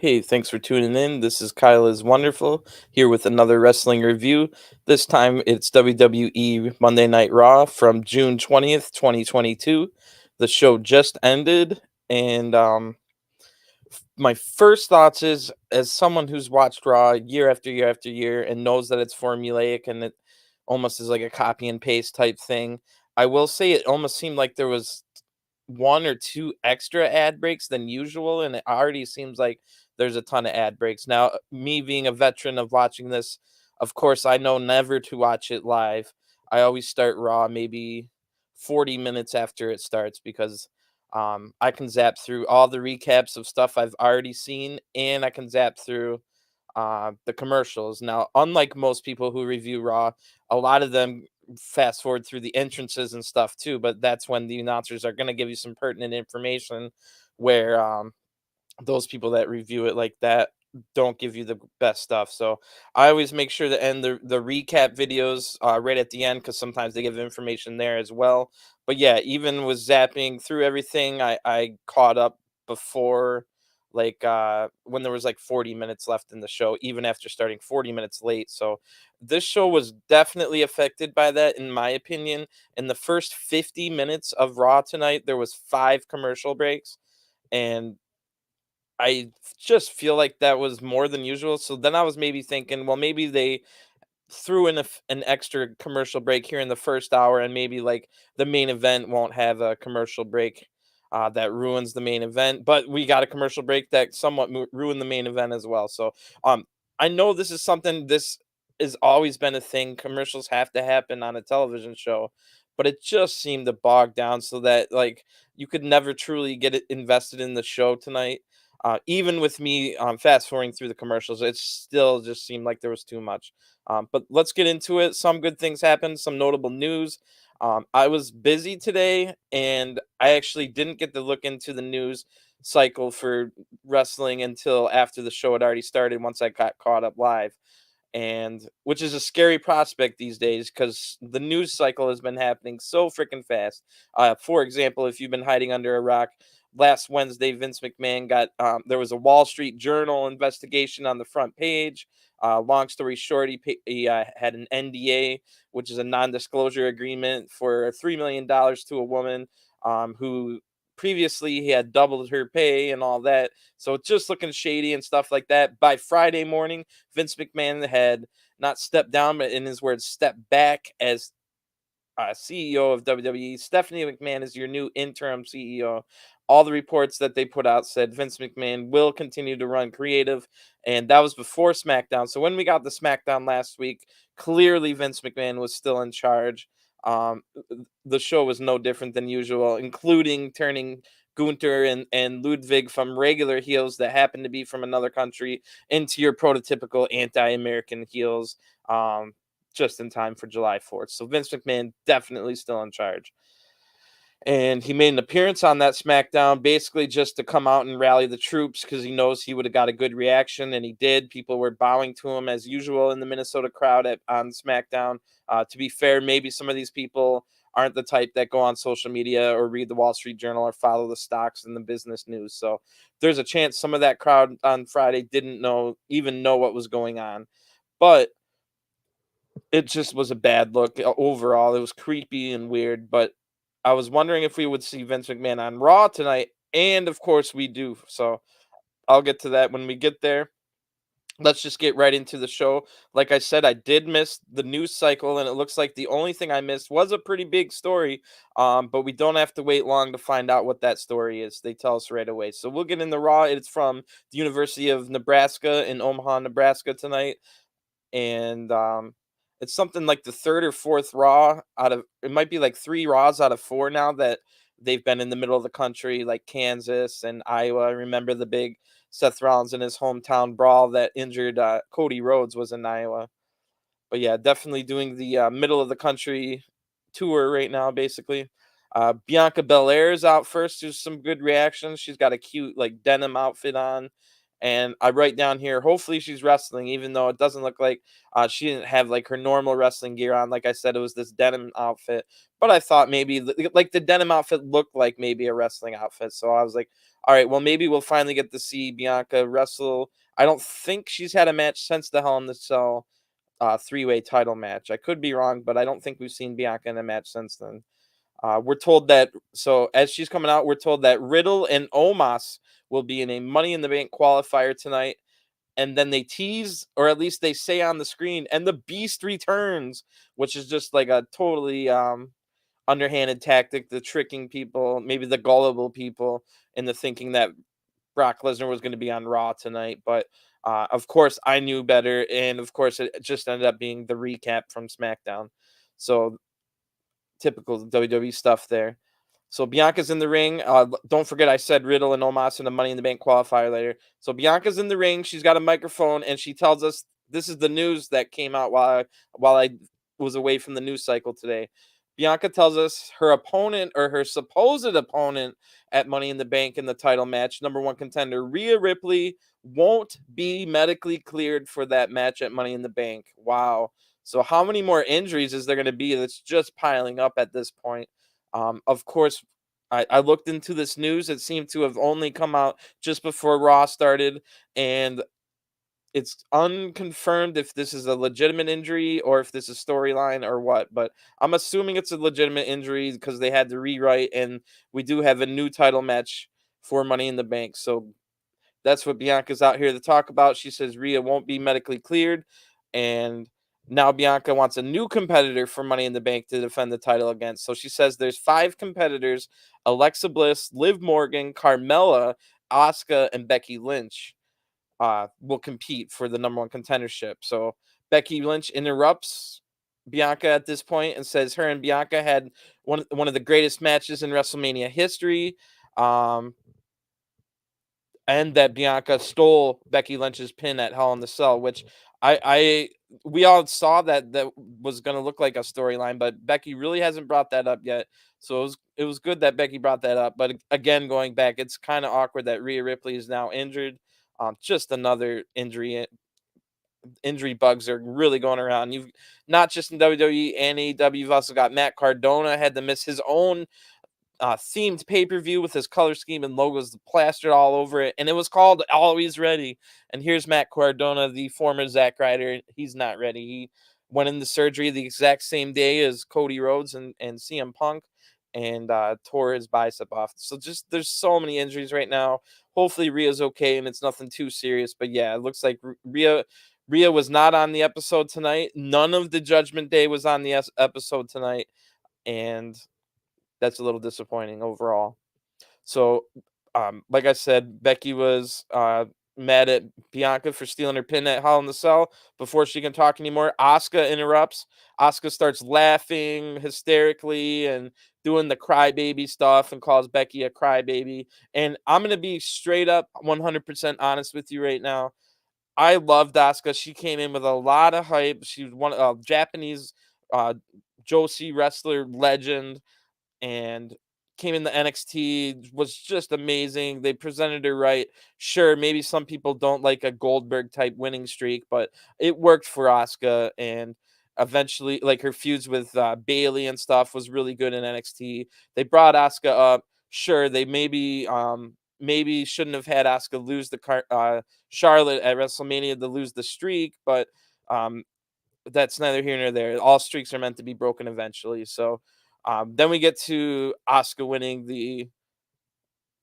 Hey, thanks for tuning in. This is Kyle is Wonderful here with another wrestling review. This time it's WWE Monday Night Raw from June 20th, 2022. The show just ended, and my first thoughts is as someone who's watched Raw year after year after year and knows that it's formulaic and it almost is like a copy and paste type thing. I will say it almost seemed like there was one or two extra ad breaks than usual, and it already seems like there's a ton of ad breaks. Now, me being a veteran of watching this, of course, I know never to watch it live. I always start Raw maybe 40 minutes after it starts because I can zap through all the recaps of stuff I've already seen, and I can zap through the commercials. Now, unlike most people who review Raw, a lot of them fast forward through the entrances and stuff too, but that's when the announcers are going to give you some pertinent information where those people that review it like that don't give you the best stuff. So I always make sure to end the recap videos right at the end because sometimes they give information there as well. But yeah, even with zapping through everything, I caught up before when there was like 40 minutes left in the show, even after starting 40 minutes late. So this show was definitely affected by that, in my opinion. In the first 50 minutes of Raw tonight, there was five commercial breaks, and just feel like that was more than usual. So then I was maybe thinking, well, maybe they threw in an extra commercial break here in the first hour, and maybe like the main event won't have a commercial break that ruins the main event. But we got a commercial break that somewhat ruined the main event as well. So um, I know this is something this has always been a thing. Commercials have to happen on a television show, but it just seemed to bog down so that like you could never truly get it invested in the show tonight. Even with me fast forwarding through the commercials, it still just seemed like there was too much. But let's get into it. Some good things happened, some notable news. I was busy today, and I actually didn't get to look into the news cycle for wrestling until after the show had already started, once I got caught up live. And which is a scary prospect these days because the news cycle has been happening so freaking fast. For example, if you've been hiding under a rock, last Wednesday, Vince McMahon got there was a Wall Street Journal investigation on the front page. Long story short, he had an NDA, which is a non-disclosure agreement for $3 million to a woman who previously he had doubled her pay and all that. So it's just looking shady and stuff like that. By Friday morning, Vince McMahon had not stepped down, but in his words, stepped back as CEO of WWE. Stephanie McMahon is your new interim CEO. All the reports that they put out said Vince McMahon will continue to run creative, and that was before SmackDown. So when we got the SmackDown last week, clearly Vince McMahon was still in charge. The show was no different than usual, including turning Gunter and Ludwig from regular heels that happen to be from another country into your prototypical anti-American heels. Just in time for July 4th. So Vince McMahon definitely still in charge. And he made an appearance on that SmackDown basically just to come out and rally the troops because he knows he would have got a good reaction, and he did. People were bowing to him as usual in the Minnesota crowd on SmackDown. To be fair, maybe some of these people aren't the type that go on social media or read the Wall Street Journal or follow the stocks and the business news. So there's a chance some of that crowd on Friday didn't even know what was going on. But it just was a bad look overall. It was creepy and weird, but I was wondering if we would see Vince McMahon on Raw tonight, and of course we do. So I'll get to that when we get there. Let's just get right into the show. Like I said, I did miss the news cycle, and it looks like the only thing I missed was a pretty big story. But we don't have to wait long to find out what that story is. They tell us right away. So we'll get in the Raw. It's from the University of Nebraska in Omaha, Nebraska tonight, and it's something like the third or fourth Raw out of it might be like three Raws out of four now that they've been in the middle of the country, like Kansas and Iowa. I remember the big Seth Rollins in his hometown brawl that injured Cody Rhodes was in Iowa. But yeah, definitely doing the middle of the country tour right now, basically. Bianca Belair is out first. There's some good reactions. She's got a cute like denim outfit on, And I write down here, hopefully she's wrestling, even though it doesn't look like she didn't have like her normal wrestling gear on. Like I said, it was this denim outfit, but I thought maybe like the denim outfit looked like maybe a wrestling outfit. So I was like, all right, well, maybe we'll finally get to see Bianca wrestle. I don't think she's had a match since the Hell in the Cell three-way title match. I could be wrong, but I don't think we've seen Bianca in a match since then. We're told that, so as she's coming out, we're told that Riddle and Omos will be in a Money in the Bank qualifier tonight. And then they tease, or at least they say on the screen, and the Beast returns, which is just like a totally underhanded tactic, the tricking people, maybe the gullible people, into thinking that Brock Lesnar was going to be on Raw tonight. But of course, I knew better. And of course, it just ended up being the recap from SmackDown. So typical WWE stuff there. So Bianca's in the ring. Don't forget, I said Riddle and Omos in the Money in the Bank qualifier later. So Bianca's in the ring. She's got a microphone, and she tells us this is the news that came out while I was away from the news cycle today. Bianca tells us her opponent, or her supposed opponent at Money in the Bank in the title match, number one contender Rhea Ripley, won't be medically cleared for that match at Money in the Bank. Wow. So how many more injuries is there going to be that's just piling up at this point? Of course, I looked into this news. It seemed to have only come out just before Raw started, and it's unconfirmed if this is a legitimate injury or if this is storyline or what. But I'm assuming it's a legitimate injury because they had to rewrite, and we do have a new title match for Money in the Bank. So that's what Bianca's out here to talk about. She says Rhea won't be medically cleared, and now Bianca wants a new competitor for Money in the Bank to defend the title against. So she says there's 5 competitors: Alexa Bliss, Liv Morgan, Carmella, Asuka, and Becky Lynch will compete for the number one contendership. So Becky Lynch interrupts Bianca at this point and says her and Bianca had one of the greatest matches in WrestleMania history. And that Bianca stole Becky Lynch's pin at Hell in the Cell, which we all saw that was going to look like a storyline, but Becky really hasn't brought that up yet. So it was good that Becky brought that up. But again, going back, it's kind of awkward that Rhea Ripley is now injured. Just another injury. Injury bugs are really going around. You've not just in WWE and AEW, you've also got Matt Cardona had to miss his own themed pay-per-view with his color scheme and logos plastered all over it, and it was called Always Ready. And here's Matt Cardona, the former Zack Ryder. He's not ready. He went into surgery the exact same day as Cody Rhodes and CM Punk, and tore his bicep off. So just there's so many injuries right now. Hopefully Rhea's okay and it's nothing too serious. But yeah, it looks like Rhea was not on the episode tonight. None of the Judgment Day was on the episode tonight, and that's a little disappointing overall. So, like I said, Becky was mad at Bianca for stealing her pin at Hell in the Cell. Before she can talk anymore, Asuka interrupts. Asuka starts laughing hysterically and doing the crybaby stuff and calls Becky a crybaby. And I'm going to be straight up 100% honest with you right now. I loved Asuka. She came in with a lot of hype. She was one Japanese Joshi wrestler legend, and came in the NXT, was just amazing. They presented her right. Sure, maybe some people don't like a Goldberg type winning streak, but it worked for Asuka. And eventually, like, her feuds with Bailey and stuff was really good in NXT. They brought Asuka up. Sure, they maybe shouldn't have had Asuka lose the Charlotte at WrestleMania to lose the streak, but that's neither here nor there. All streaks are meant to be broken eventually. So then we get to Asuka winning the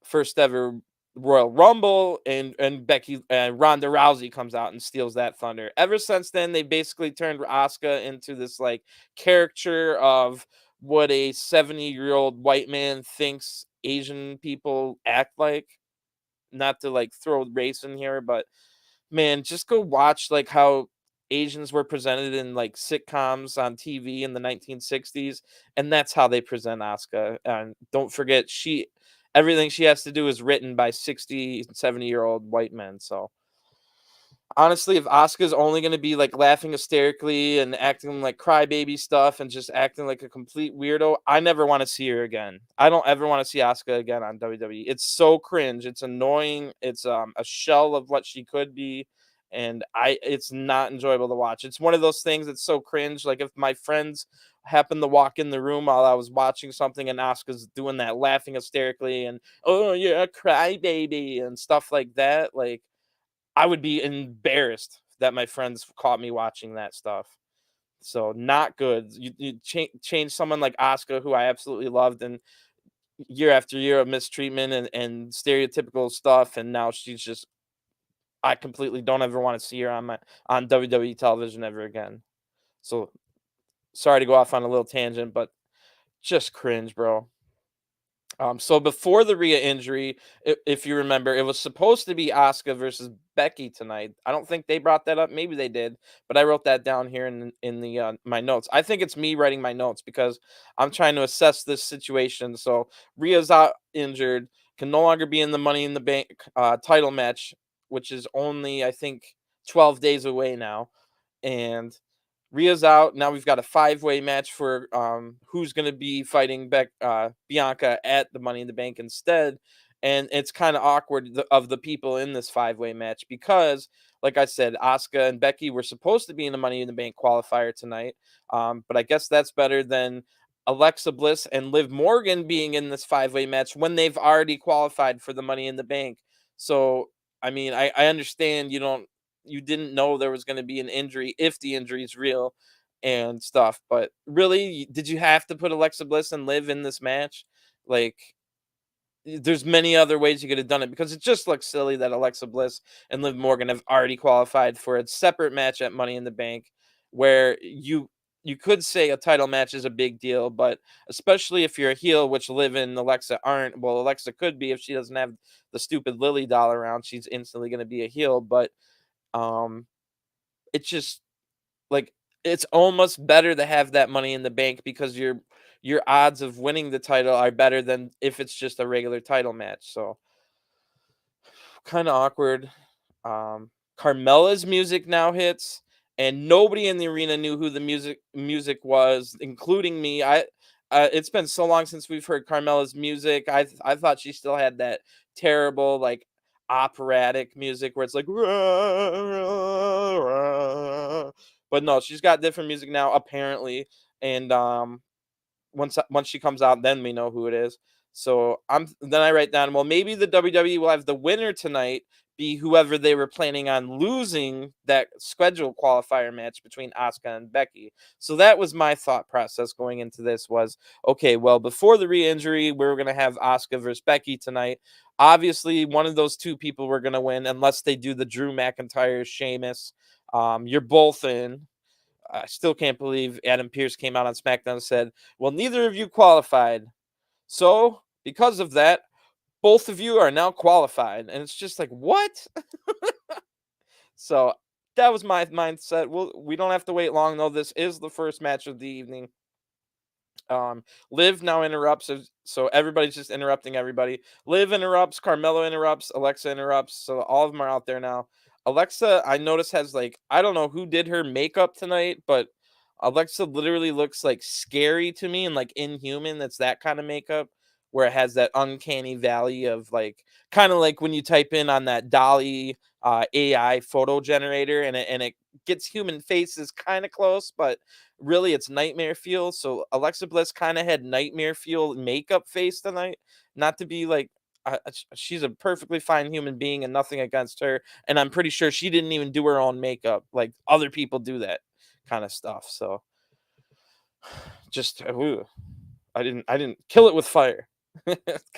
first ever Royal Rumble, and Becky and Ronda Rousey comes out and steals that thunder. Ever since then, they basically turned Asuka into this like caricature of what a 70-year-old white man thinks Asian people act like. Not to like throw race in here, but man, just go watch like how Asians were presented in like sitcoms on TV in the 1960s, and that's how they present Asuka. And don't forget, everything she has to do is written by 60, 70-year-old white men. So Honestly, if Asuka's only gonna be, like, laughing hysterically and acting like crybaby stuff and just acting like a complete weirdo, I never wanna see her again. I don't ever wanna see Asuka again on WWE. It's so cringe, it's annoying, it's, a shell of what she could be, and it's not enjoyable to watch. It's one of those things that's so cringe, like, if my friends happen to walk in the room while I was watching something and Asuka's doing that laughing hysterically and, "Oh, you're a crybaby," and stuff like that, like, I would be embarrassed that my friends caught me watching that stuff. So not good. You change someone like Asuka, who I absolutely loved, and year after year of mistreatment and stereotypical stuff, and now she's just I completely don't ever want to see her on WWE television ever again. So sorry to go off on a little tangent, but just cringe, bro. So before the Rhea injury, if you remember, it was supposed to be Asuka versus Becky tonight. I don't think they brought that up. Maybe they did, but I wrote that down here in the my notes. I think it's me writing my notes because I'm trying to assess this situation. So Rhea's out injured, can no longer be in the Money in the Bank title match, which is only I think 12 days away now, and Rhea's out. Now we've got a five-way match for who's going to be fighting Bianca at the Money in the Bank instead. And it's kind of awkward of the people in this five-way match because, like I said, Asuka and Becky were supposed to be in the Money in the Bank qualifier tonight. But I guess that's better than Alexa Bliss and Liv Morgan being in this five-way match when they've already qualified for the Money in the Bank. So, I mean, I understand you didn't know there was going to be an injury if the injury is real and stuff. But really, did you have to put Alexa Bliss and Liv in this match? Like, there's many other ways you could have done it because it just looks silly that Alexa Bliss and Liv Morgan have already qualified for a separate match at Money in the Bank, where you could say a title match is a big deal, but especially if you're a heel, which Liv and Alexa aren't. Well, Alexa could be if she doesn't have the stupid Lily doll around. She's instantly going to be a heel, but um it's just like it's almost better to have that Money in the Bank because your odds of winning the title are better than if it's just a regular title match. So kind of awkward. Carmella's music now hits, and nobody in the arena knew who the music was, including me. It's been so long since we've heard Carmella's music. I thought she still had that terrible like operatic music where it's like "Rah, rah, rah." But no, she's got different music now apparently, and once she comes out, then we know who it is. So then I write down, well, maybe the WWE will have the winner tonight be whoever they were planning on losing that schedule qualifier match between Asuka and Becky. So that was my thought process going into this was, okay, well, before the re-injury, we are going to have Asuka versus Becky tonight. Obviously, one of those two people were going to win unless they do the Drew McIntyre Sheamus. You're both in. I still can't believe Adam Pearce came out on SmackDown and said, well, neither of you qualified. So, because of that, both of you are now qualified. And it's just like, what? So, that was my mindset. Well, we don't have to wait long, though. This is the first match of the evening. Liv now interrupts, so everybody's just interrupting everybody. Liv interrupts, Carmelo interrupts, Alexa interrupts, so all of them are out there now. Alexa, I noticed has like I don't know who did her makeup tonight, but Alexa literally looks like scary to me and like inhuman. That's that kind of makeup where it has that uncanny valley of like kind of like when you type in on that Dolly AI photo generator and it gets human faces kind of close, but really it's nightmare fuel. So Alexa Bliss kind of had nightmare fuel makeup face tonight. Not to be like she's a perfectly fine human being and nothing against her. And I'm pretty sure she didn't even do her own makeup. Like other people do that kind of stuff. So just I didn't kill it with fire.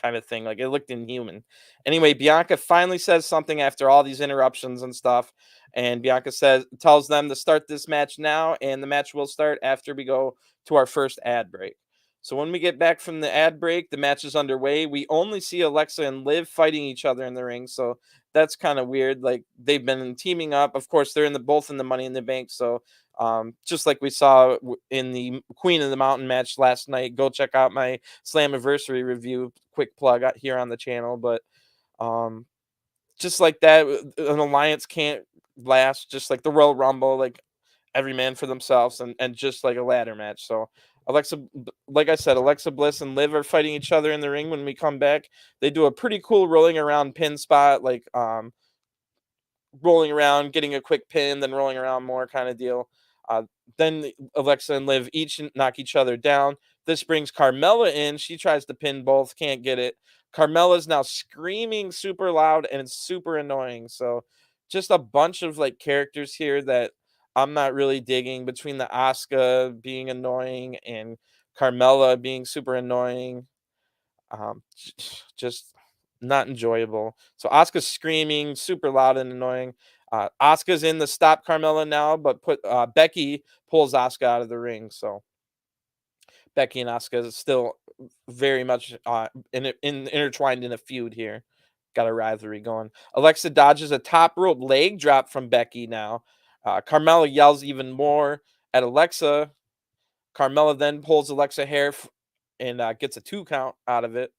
Kind of thing. Like it looked inhuman. Anyway, Bianca finally says something after all these interruptions and stuff. And Bianca tells them to start this match now, and the match will start after we go to our first ad break. So when we get back from the ad break, the match is underway. We only see Alexa and Liv fighting each other in the ring, so that's kind of weird. Like they've been teaming up. Of course, they're both in the Money in the Bank, so just like we saw in the Queen of the Mountain match last night. Go check out my Slammiversary review. Quick plug here on the channel, but um, just like that, an alliance can't last, just like the Royal Rumble, like every man for themselves, and just like a ladder match. So like I said, Alexa Bliss and Liv are fighting each other in the ring. When we come back, they do a pretty cool rolling around pin spot, like rolling around, getting a quick pin, then rolling around more kind of deal. Uh, then Alexa and Liv each knock each other down. This brings Carmella in. She tries to pin both, can't get it. Carmella's now screaming super loud and it's super annoying. So just a bunch of like characters here that I'm not really digging, between the Asuka being annoying and Carmella being super annoying. Just not enjoyable. So Asuka's screaming super loud and annoying. Asuka's in the stop Carmella now, but Becky pulls Asuka out of the ring. So Becky and Asuka is still very much intertwined in a feud here. Got a rivalry going. Alexa dodges a top rope leg drop from Becky now. Carmella yells even more at Alexa. Carmella then pulls Alexa hair and gets a 2 count out of it.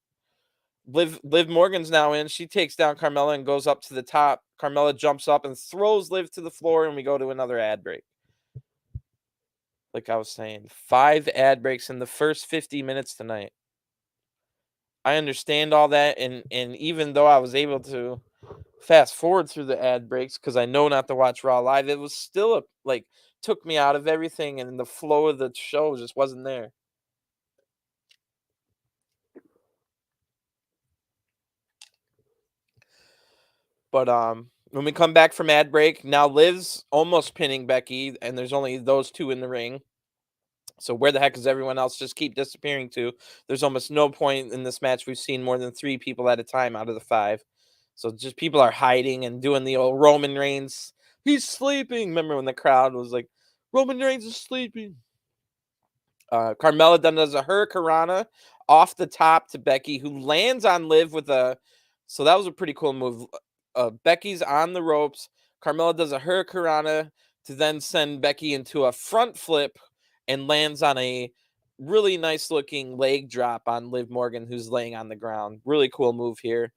Liv Morgan's now in. She takes down Carmella and goes up to the top. Carmella jumps up and throws Liv to the floor, and we go to another ad break. Like I was saying, 5 ad breaks in the first 50 minutes tonight. I understand all that, and even though I was able to fast forward through the ad breaks because I know not to watch Raw live, it was still like took me out of everything, and the flow of the show just wasn't there. But when we come back from ad break, now Liv's almost pinning Becky, and there's only those two in the ring. So where the heck is everyone else just keep disappearing to? There's almost no point in this match. We've seen more than 3 people at a time out of the 5. So just people are hiding and doing the old Roman Reigns. He's sleeping. Remember when the crowd was like, Roman Reigns is sleeping? Carmella then does a Hurricanrana off the top to Becky, who lands on Liv with a. So that was a pretty cool move. Becky's on the ropes. Carmella does a Hurricanrana to then send Becky into a front flip and lands on a really nice looking leg drop on Liv Morgan, who's laying on the ground. Really cool move here.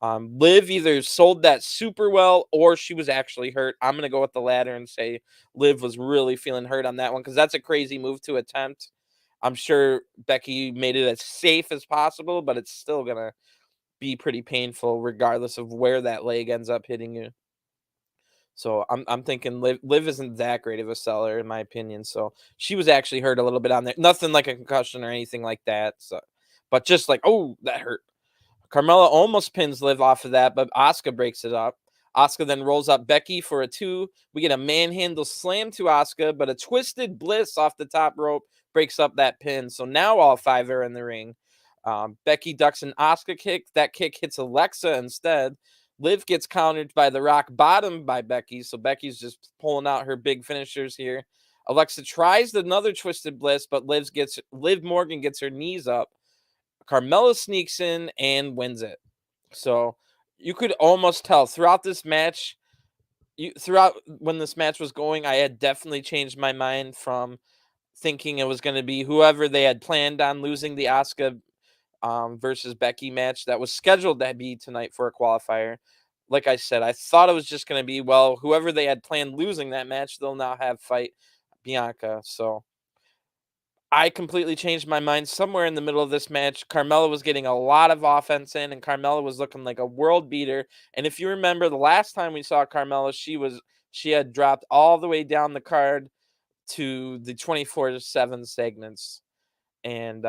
Liv either sold that super well or she was actually hurt. I'm going to go with the latter and say Liv was really feeling hurt on that one because that's a crazy move to attempt. I'm sure Becky made it as safe as possible, but it's still going to be pretty painful regardless of where that leg ends up hitting you. So I'm thinking Liv isn't that great of a seller in my opinion. So she was actually hurt a little bit on there. Nothing like a concussion or anything like that. So, but just like, oh, that hurt. Carmella almost pins Liv off of that, but Asuka breaks it up. Asuka then rolls up Becky for a 2. We get a manhandle slam to Asuka, but a twisted bliss off the top rope breaks up that pin. So now all 5 are in the ring. Becky ducks an Asuka kick. That kick hits Alexa instead. Liv gets countered by the rock bottom by Becky. So Becky's just pulling out her big finishers here. Alexa tries another twisted bliss, but Liv Morgan gets her knees up. Carmella sneaks in and wins it. So you could almost tell throughout this match, throughout when this match was going, I had definitely changed my mind from thinking it was going to be whoever they had planned on losing the Asuka versus Becky match that was scheduled to be tonight for a qualifier. Like I said, I thought it was just going to be, well, whoever they had planned losing that match, they'll now have fight Bianca. So I completely changed my mind somewhere in the middle of this match. Carmella was getting a lot of offense in, and Carmella was looking like a world beater. And if you remember the last time we saw Carmella, she had dropped all the way down the card to the 24/7 segments. And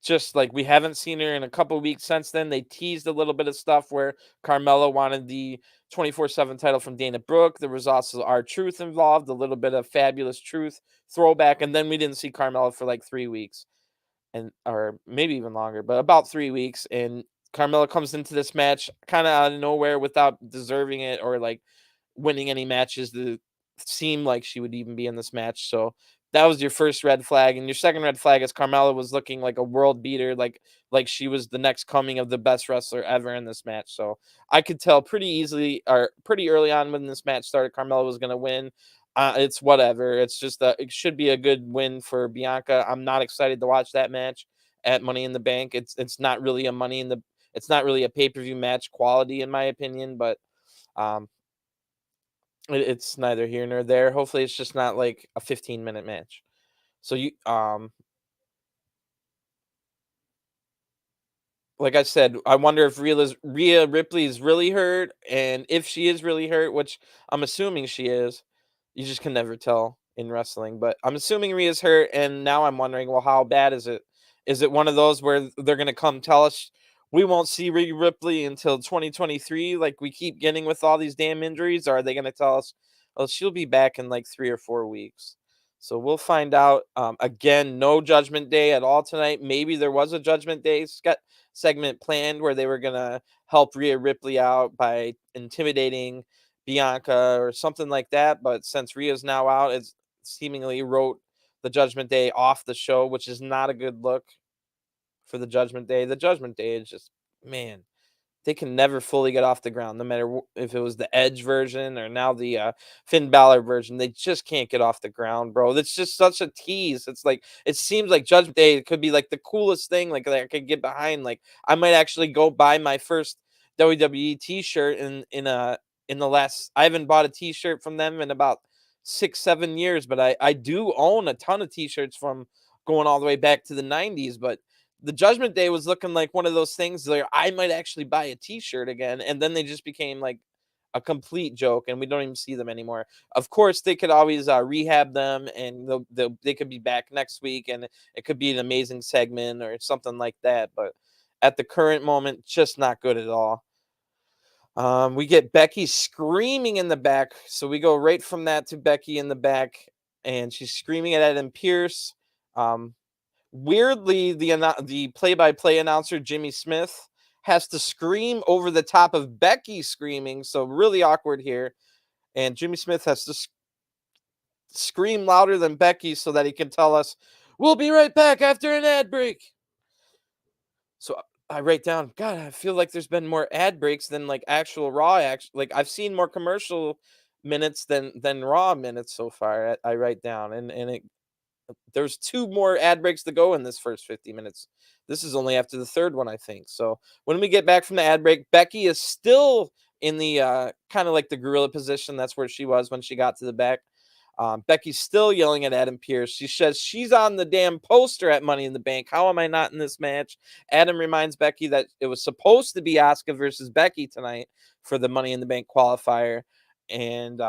just like we haven't seen her in a couple weeks since then. They teased a little bit of stuff where Carmella wanted the 24/7 title from Dana Brooke. There was also R-Truth involved, a little bit of Fabulous Truth throwback, and then we didn't see Carmella for like 3 weeks, and or maybe even longer, but about 3 weeks. And Carmella comes into this match kind of out of nowhere without deserving it or like winning any matches that seemed like she would even be in this match. So that was your first red flag, and your second red flag is Carmella was looking like a world beater, like she was the next coming of the best wrestler ever in this match. So I could tell pretty easily or pretty early on when this match started, Carmella was going to win. It's whatever. It's just it should be a good win for Bianca. I'm not excited to watch that match at Money in the Bank. It's not really it's not really a pay-per-view match quality in my opinion, but um It's neither here nor there. Hopefully, it's just not like a 15-minute match. So like I said, I wonder if Rhea Ripley is really hurt, and if she is really hurt, which I'm assuming she is. You just can never tell in wrestling, but I'm assuming Rhea's hurt, and now I'm wondering, well, how bad is it? Is it one of those where they're gonna come tell us we won't see Rhea Ripley until 2023, like we keep getting with all these damn injuries, or are they gonna tell us, oh, she'll be back in like 3 or 4 weeks? So we'll find out. Again, no Judgment Day at all tonight. Maybe there was a Judgment Day segment planned where they were gonna help Rhea Ripley out by intimidating Bianca or something like that. But since Rhea's now out, it's seemingly wrote the Judgment Day off the show, which is not a good look for the Judgment Day. The Judgment Day is just, man, they can never fully get off the ground, no matter if it was the Edge version or now the Finn Balor version. They just can't get off the ground, bro. It's just such a tease. It's like it seems like Judgment Day could be like the coolest thing, like that I could get behind. Like I might actually go buy my first WWE T-shirt in the last. I haven't bought a T-shirt from them in about 6 7 years, but I do own a ton of T-shirts from going all the way back to the '90s, but the Judgment Day was looking like one of those things where I might actually buy a T-shirt again, and then they just became like a complete joke, and we don't even see them anymore. Of course, they could always rehab them, and they could be back next week, and it could be an amazing segment or something like that. But at the current moment, just not good at all. We get Becky screaming in the back, so we go right from that to Becky in the back, and she's screaming at Adam Pierce. Um, Weirdly, the play-by-play announcer, Jimmy Smith, has to scream over the top of Becky screaming, so really awkward here. And Jimmy Smith has to scream louder than Becky so that he can tell us, "We'll be right back after an ad break." So I write down, God, I feel like there's been more ad breaks than like actual Raw. Like I've seen more commercial minutes than Raw minutes so far. I write down, and there's 2 more ad breaks to go in this first 50 minutes. This is only after the 3rd one, I think. So when we get back from the ad break, Becky is still in the kind of like the gorilla position. That's where she was when she got to the back. Becky's still yelling at Adam Pierce. She says she's on the damn poster at Money in the Bank. How am I not in this match? Adam reminds Becky that it was supposed to be Asuka versus Becky tonight for the Money in the Bank qualifier. And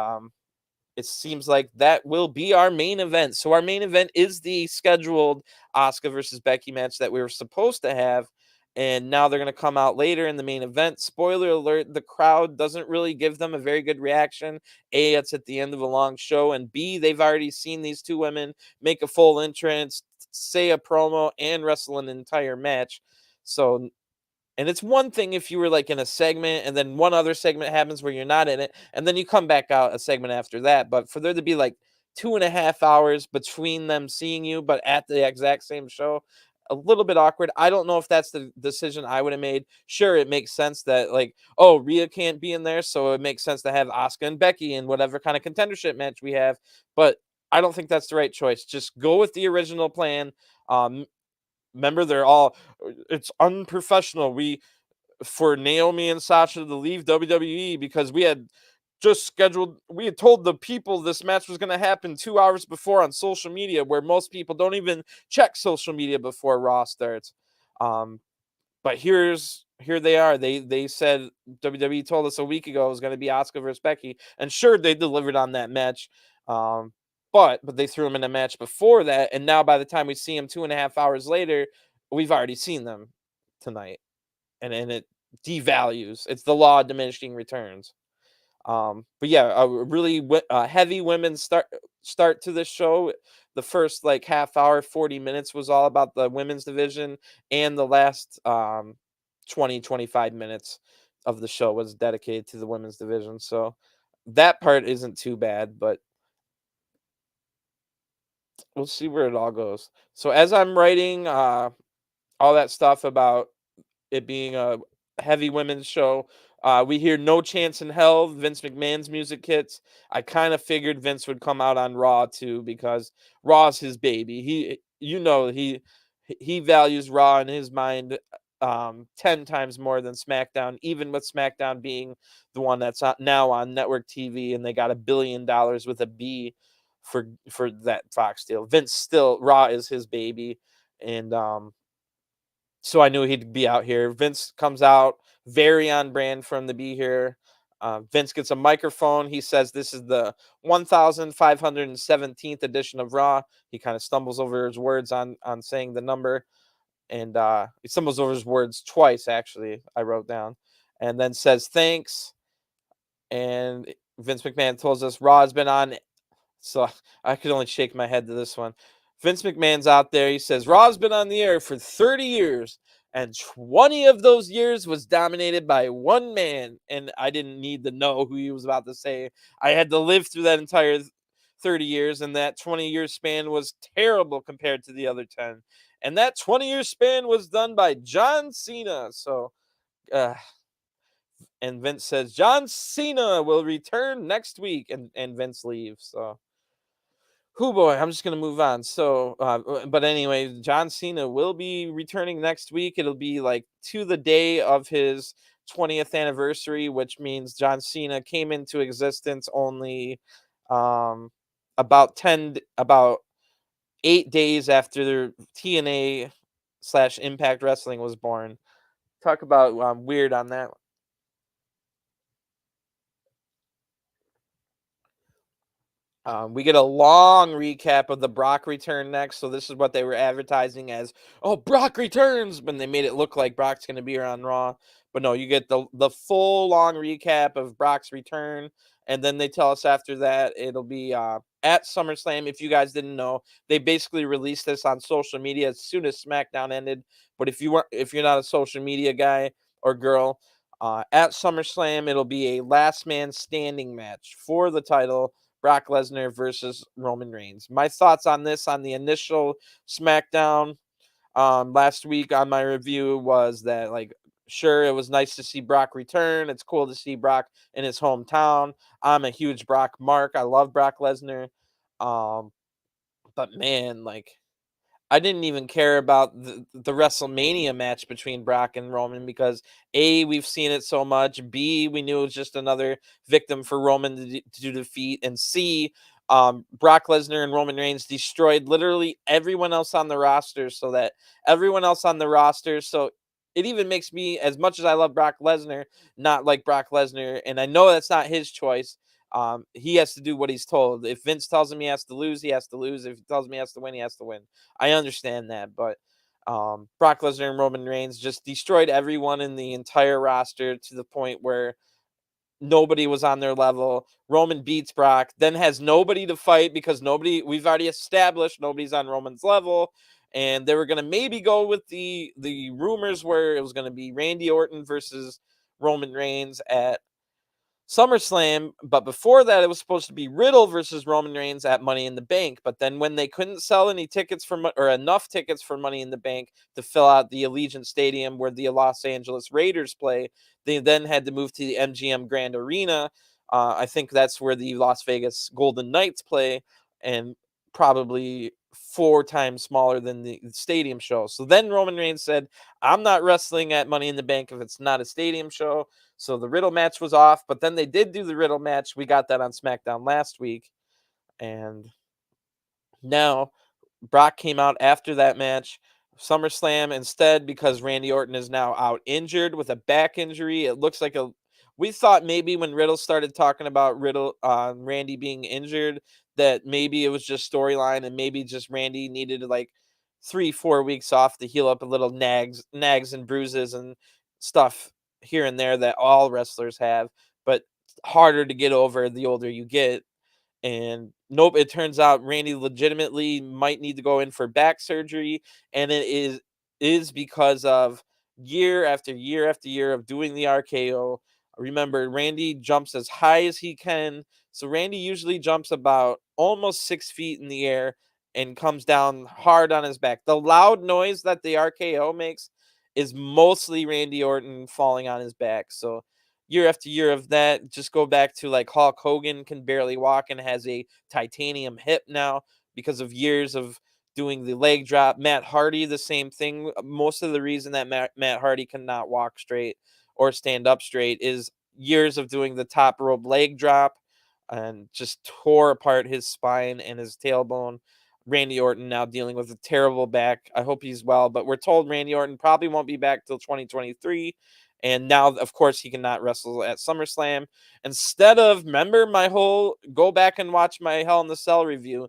it seems like that will be our main event. So our main event is the scheduled Asuka versus Becky match that we were supposed to have. And now they're going to come out later in the main event. Spoiler alert, the crowd doesn't really give them a very good reaction. A, it's at the end of a long show. And B, they've already seen these 2 women make a full entrance, say a promo, and wrestle an entire match. So and it's one thing if you were like in a segment and then one other segment happens where you're not in it, and then you come back out a segment after that. But for there to be like 2.5 hours between them seeing you, but at the exact same show, a little bit awkward. I don't know if that's the decision I would have made. Sure, it makes sense that like, oh, Rhea can't be in there, so it makes sense to have Asuka and Becky in whatever kind of contendership match we have. But I don't think that's the right choice. Just go with the original plan. Um, Remember, they're all it's unprofessional. We for Naomi and Sasha to leave WWE because we had told the people this match was going to happen 2 hours before on social media, where most people don't even check social media before Raw starts. Um, but here they are. They said WWE told us a week ago it was going to be Asuka versus Becky, and sure they delivered on that match. Um, but they threw them in a match before that, and now by the time we see them 2.5 hours later, we've already seen them tonight, and it devalues. It's the law of diminishing returns. But yeah, a really heavy women's start to this show. The first like half hour, 40 minutes was all about the women's division, and the last 20 25 minutes of the show was dedicated to the women's division. So that part isn't too bad, but we'll see where it all goes. So as I'm writing all that stuff about it being a heavy women's show. We hear No Chance in Hell. Vince McMahon's music hits. I kind of figured Vince would come out on Raw too because Raw's his baby. He values Raw in his mind 10 times more than SmackDown, even with SmackDown being the one that's now on network TV, and they got $1 billion with a B for that Fox deal. Vince still Raw is his baby, and so I knew he'd be out here. Vince comes out very on brand from the Be Here. Vince gets a microphone. He says this is the 1517th edition of Raw. He kind of stumbles over his words on saying the number, and he stumbles over his words twice. Actually, I wrote down, and then says thanks. And Vince McMahon tells us Raw has been on, so I could only shake my head to this one. Vince McMahon's out there. He says Raw's been on the air for 30 years, and 20 of those years was dominated by one man. And I didn't need to know who he was about to say. I had to live through that entire 30 years, and that 20-year span was terrible compared to the other 10. And that 20-year span was done by John Cena. So, and Vince says John Cena will return next week, and Vince leaves. So, oh boy, I'm just gonna move on. So, but anyway, John Cena will be returning next week. It'll be like to the day of his 20th anniversary, which means John Cena came into existence only um, about 8 days after TNA slash Impact Wrestling was born. Talk about weird on that. We get a long recap of the Brock return next. So this is what they were advertising as, oh, Brock returns, when they made it look like Brock's going to be here on Raw. But no, you get the full long recap of Brock's return. And then they tell us after that it'll be at SummerSlam. If you guys didn't know, they basically released this on social media as soon as SmackDown ended. But if you're not a social media guy or girl, at SummerSlam, it'll be a last man standing match for the title. Brock Lesnar versus Roman Reigns. My thoughts on this on the initial SmackDown last week on my review was that, like, sure, it was nice to see Brock return. It's cool to see Brock in his hometown. I'm a huge Brock mark. I love Brock Lesnar. Um, but man, like, I didn't even care about the WrestleMania match between Brock and Roman because A, we've seen it so much. B, we knew it was just another victim for Roman to defeat. And C, Brock Lesnar and Roman Reigns destroyed literally everyone else on the roster, so that everyone else on the roster. So it even makes me, as much as I love Brock Lesnar, not like Brock Lesnar. And I know that's not his choice. He has to do what he's told. If Vince tells him he has to lose, he has to lose. If he tells him he has to win, he has to win. I understand that, but Brock Lesnar and Roman Reigns just destroyed everyone in the entire roster to the point where nobody was on their level. Roman beats Brock, then has nobody to fight because we've already established nobody's on Roman's level. And they were going to maybe go with the rumors where it was going to be Randy Orton versus Roman Reigns at SummerSlam, but before that, it was supposed to be Riddle versus Roman Reigns at Money in the Bank. But then, when they couldn't sell any tickets or enough tickets for Money in the Bank to fill out the Allegiant Stadium where the Los Angeles Raiders play, they then had to move to the MGM Grand Arena. I think that's where the Las Vegas Golden Knights play, and probably 4 times smaller than the stadium show. So then Roman Reigns said, "I'm not wrestling at Money in the Bank if it's not a stadium show." So the Riddle match was off, but then they did do the Riddle match. We got that on SmackDown last week. And now Brock came out after that match, SummerSlam, instead, because Randy Orton is now out injured with a back injury. It looks like we thought maybe when Riddle started talking about Randy being injured, that maybe it was just storyline and maybe just Randy needed like 3-4 weeks off to heal up a little nags and bruises and stuff here and there that all wrestlers have, but harder to get over the older you get. And nope, it turns out Randy legitimately might need to go in for back surgery, and it is because of year after year after year of doing the RKO. Remember, Randy jumps as high as he can. So Randy usually jumps about almost 6 feet in the air and comes down hard on his back. The loud noise that the RKO makes is mostly Randy Orton falling on his back. So year after year of that, just go back to like Hulk Hogan can barely walk and has a titanium hip now because of years of doing the leg drop. Matt Hardy, the same thing. Most of the reason that Matt Hardy cannot walk straight or stand up straight is years of doing the top rope leg drop and just tore apart his spine and his tailbone. Randy Orton now dealing with a terrible back. I hope he's well, but we're told Randy Orton probably won't be back till 2023. And now, of course, he cannot wrestle at SummerSlam. Instead of, remember my whole, go back and watch my Hell in the Cell review.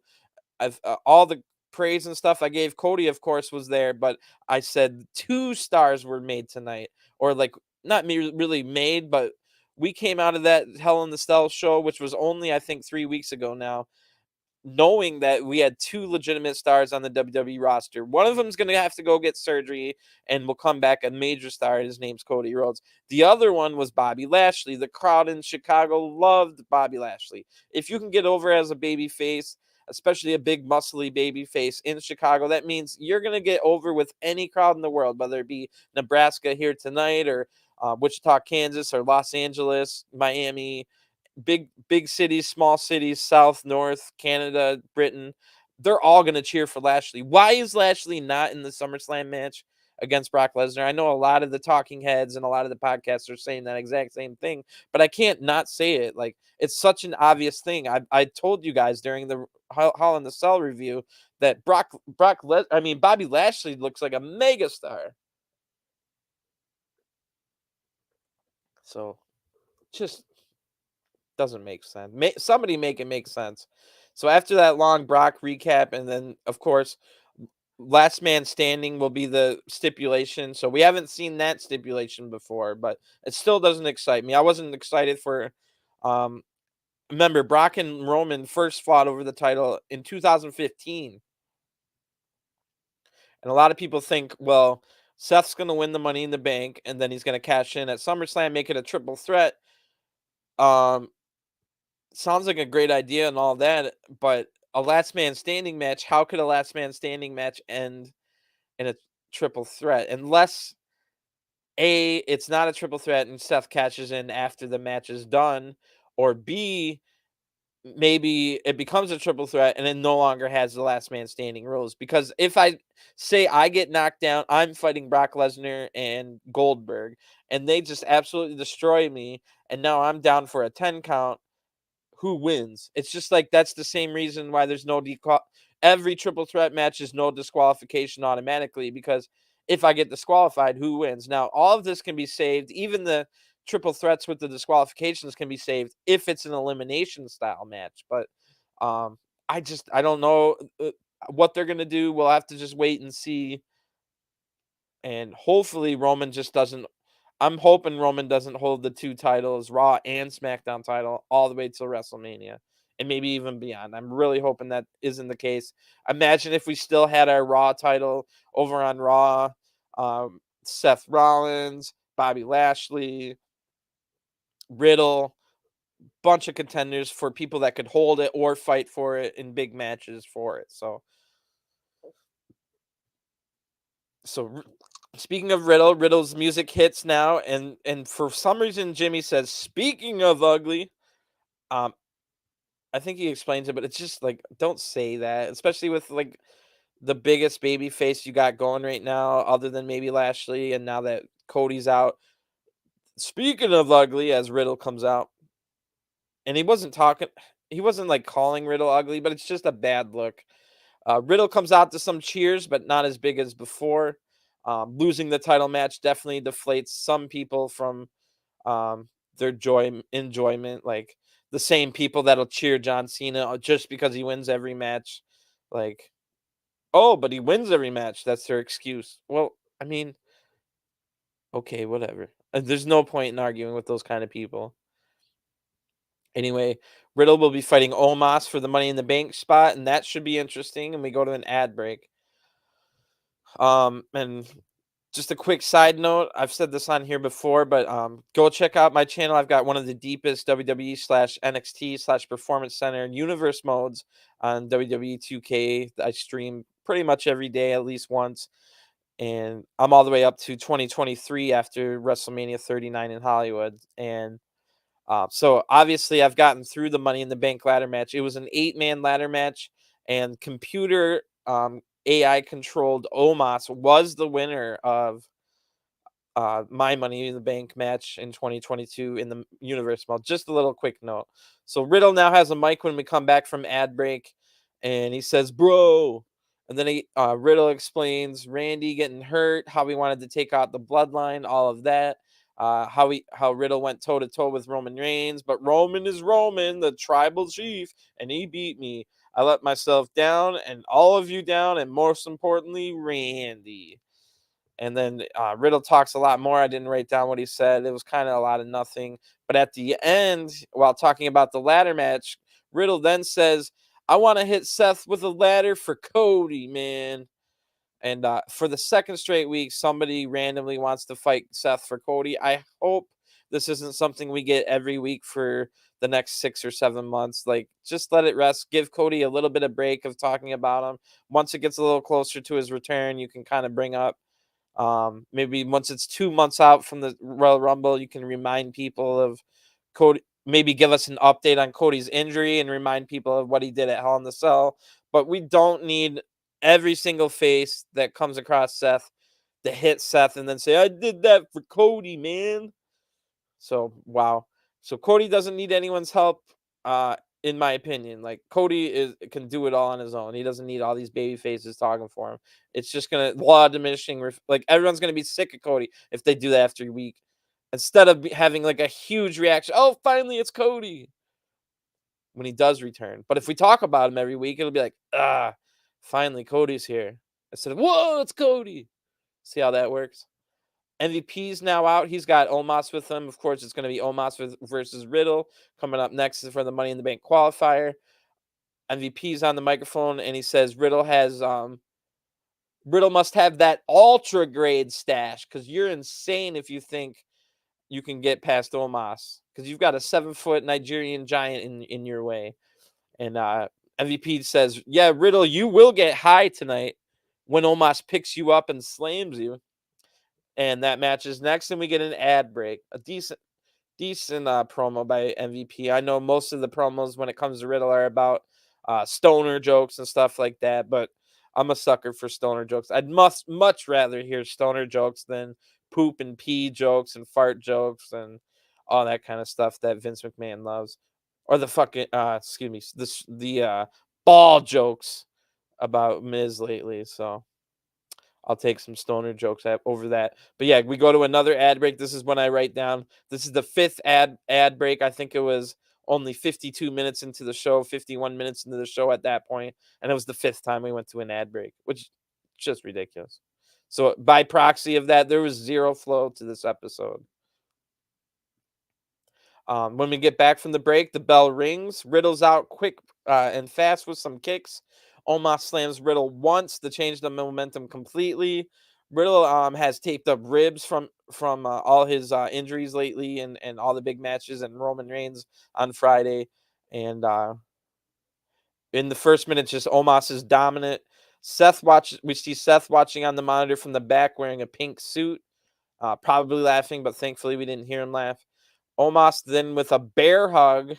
I've all the praise and stuff I gave Cody, of course, was there, but I said 2 stars were made tonight, or like not really made, but we came out of that Hell in the Cell show, which was only I think 3 weeks ago now, knowing that we had 2 legitimate stars on the WWE roster. One of them's going to have to go get surgery and will come back a major star. His name's Cody Rhodes. The other one was Bobby Lashley. The crowd in Chicago loved Bobby Lashley. If you can get over as a baby face, especially a big muscly baby face in Chicago, that means you're going to get over with any crowd in the world, whether it be Nebraska here tonight or Wichita, Kansas, or Los Angeles, Miami, big cities, small cities, South, North, Canada, Britain. They're all going to cheer for Lashley. Why is Lashley not in the SummerSlam match against Brock Lesnar? I know a lot of the talking heads and a lot of the podcasts are saying that exact same thing, but I can't not say it. Like, it's such an obvious thing. I told you guys during the Hall in the Cell review that Bobby Lashley looks like a megastar. So just doesn't make sense. Somebody make it make sense. So after that long Brock recap, and then of course, last man standing will be the stipulation. So we haven't seen that stipulation before, but it still doesn't excite me. I wasn't excited for. Remember, Brock and Roman first fought over the title in 2015, and a lot of people think, well, Seth's going to win the Money in the Bank, and then he's going to cash in at SummerSlam, make it a triple threat. Um, Sounds like a great idea and all that, but a last man standing match, how could a last man standing match end in a triple threat? Unless A, it's not a triple threat and Seth catches in after the match is done, or B, maybe it becomes a triple threat and it no longer has the last man standing rules. Because if I say I get knocked down, I'm fighting Brock Lesnar and Goldberg, and they just absolutely destroy me, and now I'm down for a 10 count. Who wins? It's just like that's the same reason why there's no every triple threat match is no disqualification automatically, because if I get disqualified, who wins? Now, all of this can be saved. Even the triple threats with the disqualifications can be saved if it's an elimination style match. But I don't know what they're gonna do. We'll have to just wait and see. And hopefully Roman just doesn't. I'm hoping Roman doesn't hold the 2 titles, Raw and SmackDown title, all the way till WrestleMania and maybe even beyond. I'm really hoping that isn't the case. Imagine if we still had our Raw title over on Raw, Seth Rollins, Bobby Lashley, Riddle, bunch of contenders for people that could hold it or fight for it in big matches for it. So speaking of Riddle's music hits now, and for some reason Jimmy says, "Speaking of ugly," um, I think he explains it, but it's just like, don't say that, especially with like the biggest baby face you got going right now, other than maybe Lashley, and now that Cody's out. Speaking of ugly, as Riddle comes out, and he wasn't like calling Riddle ugly, but it's just a bad look. Riddle comes out to some cheers, but not as big as before. Losing the title match definitely deflates some people from their enjoyment. Like the same people that'll cheer John Cena just because he wins every match. Like, oh, but he wins every match. That's their excuse. Well, I mean, okay, whatever. There's no point in arguing with those kind of people. Anyway, Riddle will be fighting Omos for the Money in the Bank spot, and that should be interesting. And we go to an ad break. And just a quick side note, I've said this on here before, but go check out my channel. I've got one of the deepest WWE/NXT/Performance Center universe modes on WWE 2K. I stream pretty much every day, at least once. And I'm all the way up to 2023 after WrestleMania 39 in Hollywood. And so obviously I've gotten through the Money in the Bank ladder match. It was an 8-man ladder match, and computer AI controlled Omos was the winner of my Money in the Bank match in 2022 in the Universe Mall. Just a little quick note. So Riddle now has a mic when we come back from ad break, and he says, "Bro," and then Riddle explains Randy getting hurt, how he wanted to take out the Bloodline, all of that. How Riddle went toe to toe with Roman Reigns, but Roman is Roman, the tribal chief, and he beat me. I let myself down, and all of you down, and most importantly, Randy. And then Riddle talks a lot more. I didn't write down what he said. It was kind of a lot of nothing. But at the end, while talking about the ladder match, Riddle then says, "I want to hit Seth with a ladder for Cody, man." And for the second straight week, somebody randomly wants to fight Seth for Cody. I hope this isn't something we get every week for the next 6 or 7 months. Like, just let it rest. Give Cody a little bit of break of talking about him. Once it gets a little closer to his return, you can kind of bring up maybe once it's 2 months out from the Royal Rumble, you can remind people of Cody. Maybe give us an update on Cody's injury and remind people of what he did at Hell in the Cell. But we don't need every single face that comes across Seth to hit Seth and then say, "I did that for Cody, man." So wow. So Cody doesn't need anyone's help, in my opinion. Like, Cody can do it all on his own. He doesn't need all these baby faces talking for him. It's just gonna law of diminishing. Like, everyone's gonna be sick of Cody if they do that after a week, instead of having like a huge reaction. Oh, finally it's Cody when he does return. But if we talk about him every week, it'll be like, finally Cody's here, instead of whoa, it's Cody. See how that works? MVP's now out. He's got Omos with him. Of course, it's going to be Omos versus Riddle coming up next for the Money in the Bank qualifier. MVP's on the microphone and he says Riddle must have that ultra grade stash, because you're insane if you think you can get past Omos, because you've got a 7-foot Nigerian giant in your way. And MVP says, "Yeah, Riddle, you will get high tonight when Omos picks you up and slams you." And that match is next, and we get an ad break. A decent promo by MVP. I know most of the promos when it comes to Riddle are about stoner jokes and stuff like that, but I'm a sucker for stoner jokes. I'd much rather hear stoner jokes than poop and pee jokes and fart jokes and all that kind of stuff that Vince McMahon loves. Or the fucking excuse me, the ball jokes about Miz lately. So I'll take some stoner jokes over that. But yeah, we go to another ad break. This is when I write down. This is the fifth ad break. I think it was only 52 minutes into the show, 51 minutes into the show at that point, and it was the fifth time we went to an ad break, which is just ridiculous. So by proxy of that, there was zero flow to this episode. When we get back from the break, the bell rings. Riddle's out quick and fast with some kicks. Omos slams Riddle once to change the momentum completely. Riddle has taped up ribs from all his injuries lately and all the big matches and Roman Reigns on Friday. And in the first minute, just Omos is dominant. We see Seth watching on the monitor from the back wearing a pink suit, probably laughing, but thankfully we didn't hear him laugh. Omos then with a bear hug,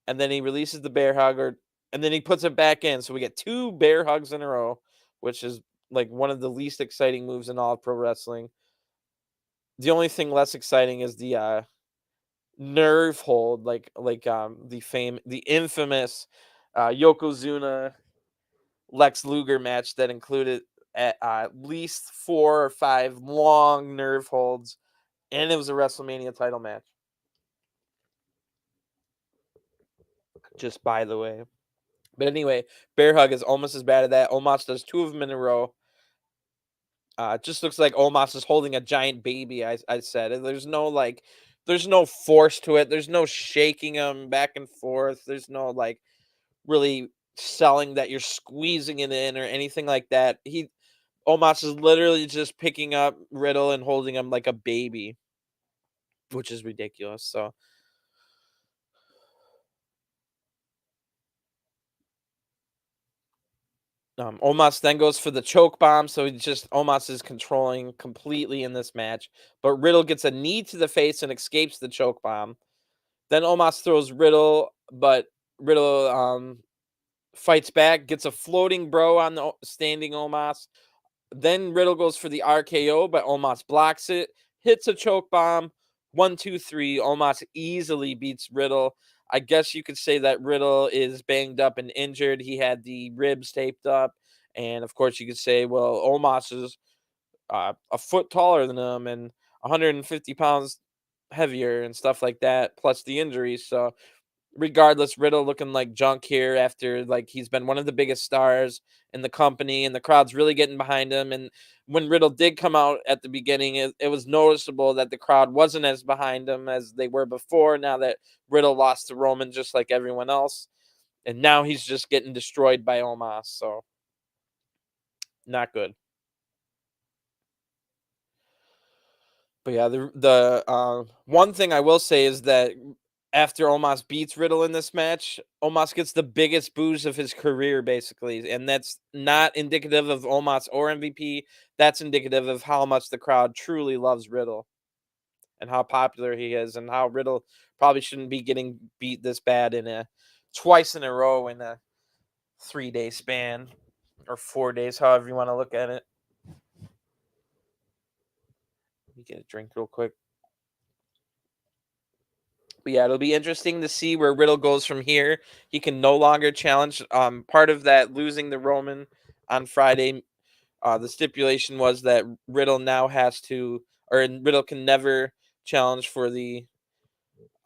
and then he releases the bear hug, and then he puts it back in. So we get 2 bear hugs in a row, which is like one of the least exciting moves in all of pro wrestling. The only thing less exciting is the nerve hold, the infamous Yokozuna Lex Luger match that included at least 4 or 5 long nerve holds, and it was a WrestleMania title match. Just by the way. But anyway, bear hug is almost as bad as that. Omos does 2 of them in a row. It just looks like Omos is holding a giant baby. I said there's no force to it. There's no shaking him back and forth. There's no like really selling that you're squeezing it in or anything like that. Omos is literally just picking up Riddle and holding him like a baby, which is ridiculous. So Omos then goes for the choke bomb, so Omos is controlling completely in this match. But Riddle gets a knee to the face and escapes the choke bomb. Then Omos throws Riddle, but Riddle fights back, gets a floating bro on the standing Omos. Then Riddle goes for the RKO, but Omos blocks it, hits a choke bomb. 1, 2, 3. Omos easily beats Riddle. I guess you could say that Riddle is banged up and injured. He had the ribs taped up. And of course, you could say, well, Omos is a foot taller than him and 150 pounds heavier and stuff like that, plus the injuries. So regardless, Riddle looking like junk here after like he's been one of the biggest stars in the company and the crowd's really getting behind him. And when Riddle did come out at the beginning, it was noticeable that the crowd wasn't as behind him as they were before. Now that Riddle lost to Roman, just like everyone else, and now he's just getting destroyed by Omos. So not good. But yeah, the one thing I will say is that after Omos beats Riddle in this match, Omos gets the biggest boost of his career, basically, and that's not indicative of Omos or MVP. That's indicative of how much the crowd truly loves Riddle and how popular he is, and how Riddle probably shouldn't be getting beat this bad in a twice in a row in a 3 day span or 4 days, however you want to look at it. Let me get a drink real quick. But yeah, it'll be interesting to see where Riddle goes from here. He can no longer challenge. Part of that losing the Roman on Friday, the stipulation was that Riddle now has to, or Riddle can never challenge for the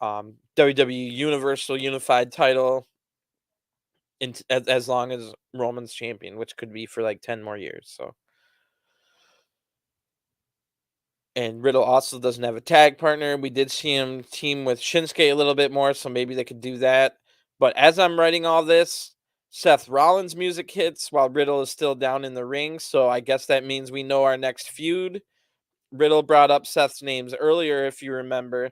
WWE Universal Unified title as long as Roman's champion, which could be for like 10 more years. So. And Riddle also doesn't have a tag partner. We did see him team with Shinsuke a little bit more, so maybe they could do that. But as I'm writing all this, Seth Rollins' music hits while Riddle is still down in the ring. So I guess that means we know our next feud. Riddle brought up Seth's names earlier, if you remember.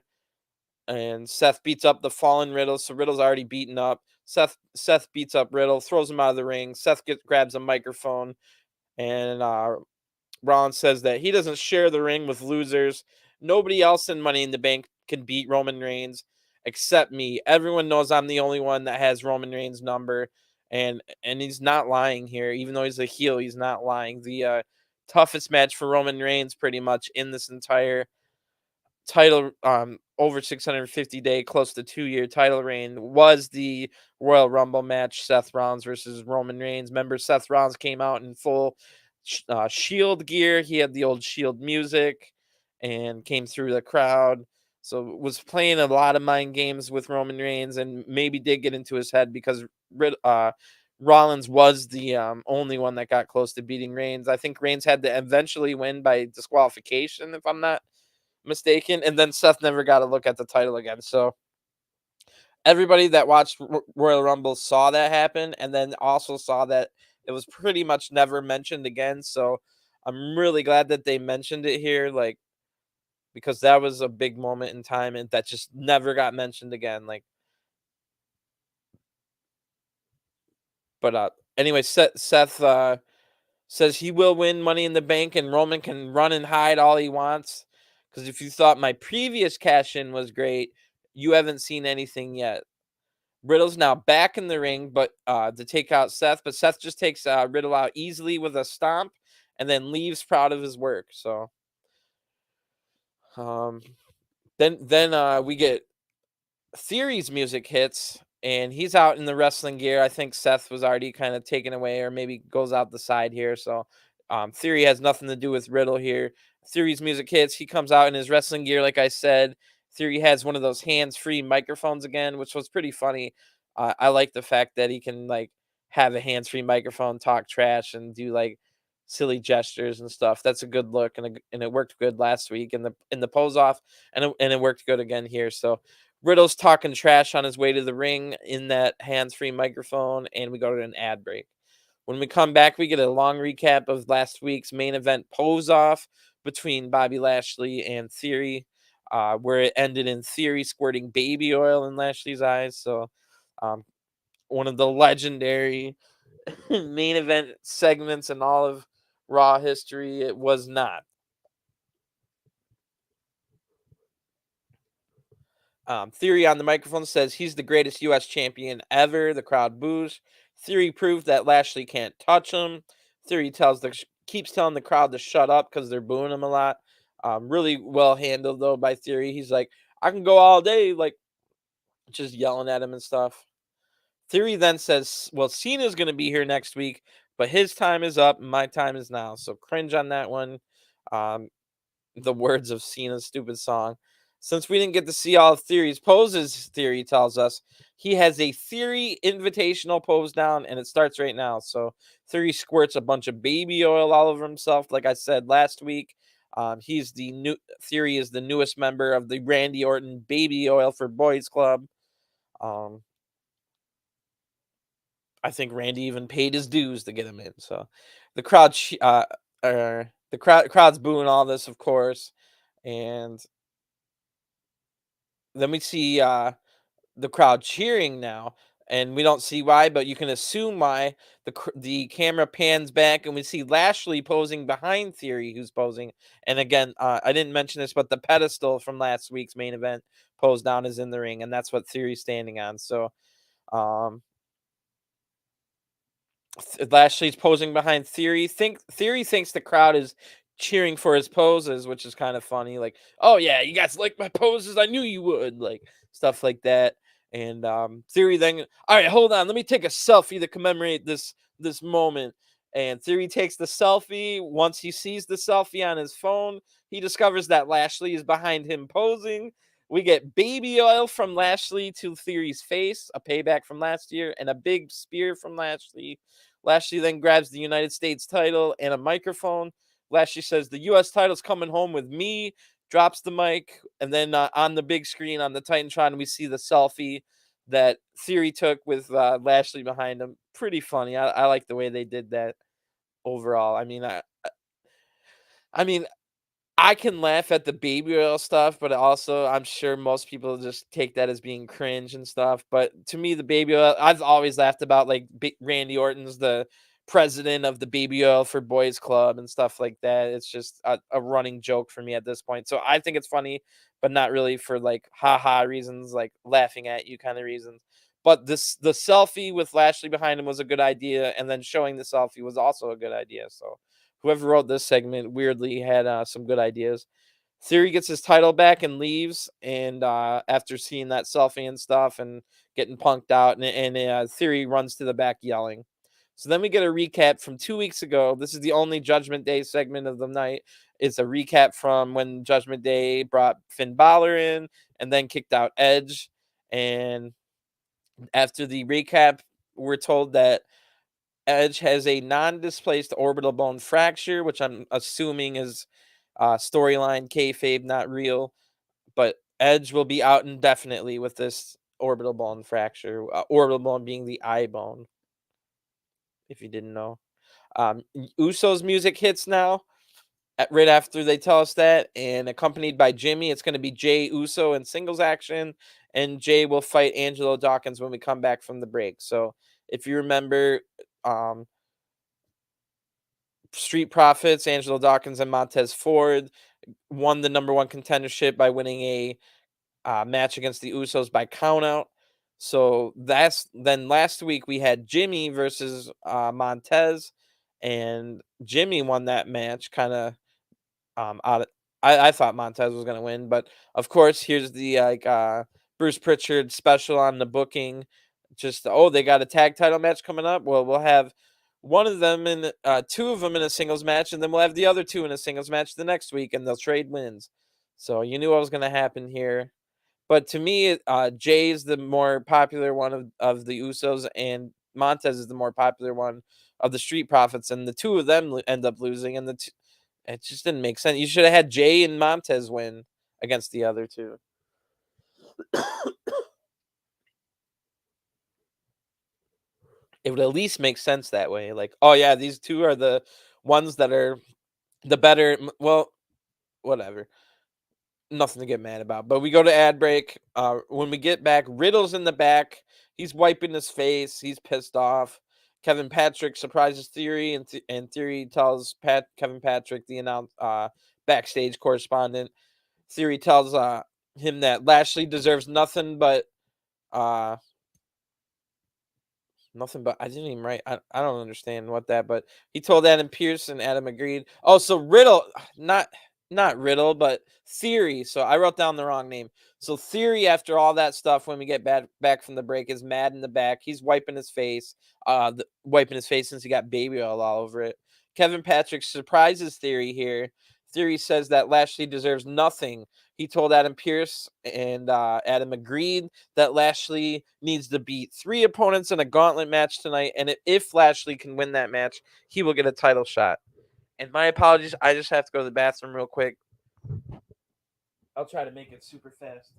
And Seth beats up the fallen Riddle. So Riddle's already beaten up. Seth beats up Riddle, throws him out of the ring. Seth grabs a microphone, and Rollins says that he doesn't share the ring with losers. Nobody else in Money in the Bank can beat Roman Reigns except me. Everyone knows I'm the only one that has Roman Reigns' number, and he's not lying here. Even though he's a heel, he's not lying. The toughest match for Roman Reigns, pretty much in this entire title, over 650-day, close to 2-year title reign, was the Royal Rumble match, Seth Rollins versus Roman Reigns. Remember, Seth Rollins came out in full Shield gear. He had the old Shield music and came through the crowd. So was playing a lot of mind games with Roman Reigns, and maybe did get into his head because Rollins was the only one that got close to beating Reigns. I think Reigns had to eventually win by disqualification, if I'm not mistaken, and then Seth never got a look at the title again. So everybody that watched Royal Rumble saw that happen, and then also saw that it was pretty much never mentioned again. So I'm really glad that they mentioned it here, like, because that was a big moment in time, and that just never got mentioned again. Like, but anyway, Seth says he will win Money in the Bank, and Roman can run and hide all he wants. Because if you thought my previous cash in was great, you haven't seen anything yet. Riddle's now back in the ring, but to take out Seth, but Seth just takes Riddle out easily with a stomp, and then leaves proud of his work. So, um, then we get Theory's music hits, and he's out in the wrestling gear. I think Seth was already kind of taken away, or maybe goes out the side here. So Theory has nothing to do with Riddle here. Theory's music hits. He comes out in his wrestling gear, like I said. Theory has one of those hands-free microphones again, which was pretty funny. I like the fact that he can like have a hands-free microphone, talk trash, and do like silly gestures and stuff. That's a good look, and it worked good last week in the pose off, and it worked good again here. So Riddle's talking trash on his way to the ring in that hands-free microphone, and we go to an ad break. When we come back, we get a long recap of last week's main event pose-off between Bobby Lashley and Theory, where it ended in Theory squirting baby oil in Lashley's eyes. So um, one of the legendary main event segments in all of Raw history. It was not. Theory on the microphone says he's the greatest U.S. champion ever. The crowd boos. Theory proved that Lashley can't touch him. Theory keeps telling the crowd to shut up because they're booing him a lot. Really well handled though by Theory. He's like, I can go all day, like just yelling at him and stuff. Theory then says, well, Cena's going to be here next week, but his time is up and my time is now. So cringe on that one. Um, the words of Cena's stupid song. Since we didn't get to see all of Theory's poses, Theory tells us he has a Theory invitational pose down, and it starts right now. So Theory squirts a bunch of baby oil all over himself, like I said last week. He's the new Theory is the newest member of the Randy Orton Baby Oil for Boys Club. Um, I think Randy even paid his dues to get him in. So the crowd, crowd's booing all this, of course, and then we see the crowd cheering now, and we don't see why, but you can assume why. The camera pans back, and we see Lashley posing behind Theory, who's posing. And again, I didn't mention this, but the pedestal from last week's main event pose down is in the ring, and that's what Theory's standing on. So, um, Lashley's posing behind Theory. Theory thinks the crowd is cheering for his poses, which is kind of funny. Like, oh yeah, you guys like my poses? I knew you would. Like stuff like that. And Theory then, all right, hold on, let me take a selfie to commemorate this moment. And Theory takes the selfie. Once he sees the selfie on his phone, he discovers that Lashley is behind him posing. We get baby oil from Lashley to Theory's face, a payback from last year, and a big spear from Lashley. Lashley then grabs the United States title and a microphone. Lashley says, the U.S. title's coming home with me, drops the mic, and then on the big screen on the Titantron, we see the selfie that Theory took with Lashley behind him. Pretty funny. I like the way they did that overall. I mean, I can laugh at the baby oil stuff, but also I'm sure most people just take that as being cringe and stuff. But to me, the baby oil, I've always laughed about like Randy Orton's the president of the Baby Oil for Boys Club and stuff like that. It's just a running joke for me at this point. So I think it's funny, but not really for like haha reasons, like laughing at you kind of reasons. But the selfie with Lashley behind him was a good idea, and then showing the selfie was also a good idea. So whoever wrote this segment weirdly had some good ideas. Theory gets his title back and leaves, and after seeing that selfie and stuff and getting punked out, and Theory runs to the back yelling. So then we get a recap from 2 weeks ago. This is the only Judgment Day segment of the night. It's a recap from when Judgment Day brought Finn Balor in and then kicked out Edge. And after the recap, we're told that Edge has a non-displaced orbital bone fracture, which I'm assuming is storyline kayfabe, not real. But Edge will be out indefinitely with this orbital bone fracture. Orbital bone being the eye bone, if you didn't know. Uso's music hits now, right after they tell us that, and accompanied by Jimmy. It's going to be Jay Uso in singles action, and Jay will fight Angelo Dawkins when we come back from the break. So if you remember, Street Profits, Angelo Dawkins, and Montez Ford won the number one contendership by winning a match against the Usos by countout. So then last week we had Jimmy versus Montez, and Jimmy won that match kind of out of, I thought Montez was gonna win, but of course here's the Bruce Pritchard special on the booking. Just they got a tag title match coming up. Well, we'll have one of them in two of them in a singles match, and then we'll have the other two in a singles match the next week, and they'll trade wins. So you knew what was gonna happen here. But to me, Jay is the more popular one of the Usos, and Montez is the more popular one of the Street Profits, and the two of them end up losing, and it just didn't make sense. You should have had Jay and Montez win against the other two. It would at least make sense that way. Like, oh yeah, these two are the ones that are the better. Well, whatever. Nothing to get mad about. But we go to ad break. When we get back, Riddle's in the back. He's wiping his face. He's pissed off. Kevin Patrick surprises Theory, and Theory tells Kevin Patrick, the backstage correspondent. Theory tells him that Lashley deserves nothing but Nothing but I didn't even write. I don't understand what that, but he told Adam Pearce and Adam agreed. Oh, so Riddle, not Riddle, but Theory. So I wrote down the wrong name. So Theory, after all that stuff, when we get back from the break, is mad in the back. He's wiping his face, wiping his face since he got baby oil all over it. Kevin Patrick surprises Theory here. Theory says that Lashley deserves nothing. He told Adam Pearce, and Adam agreed that Lashley needs to beat 3 opponents in a gauntlet match tonight. And if Lashley can win that match, he will get a title shot. And my apologies, I just have to go to the bathroom real quick. I'll try to make it super fast.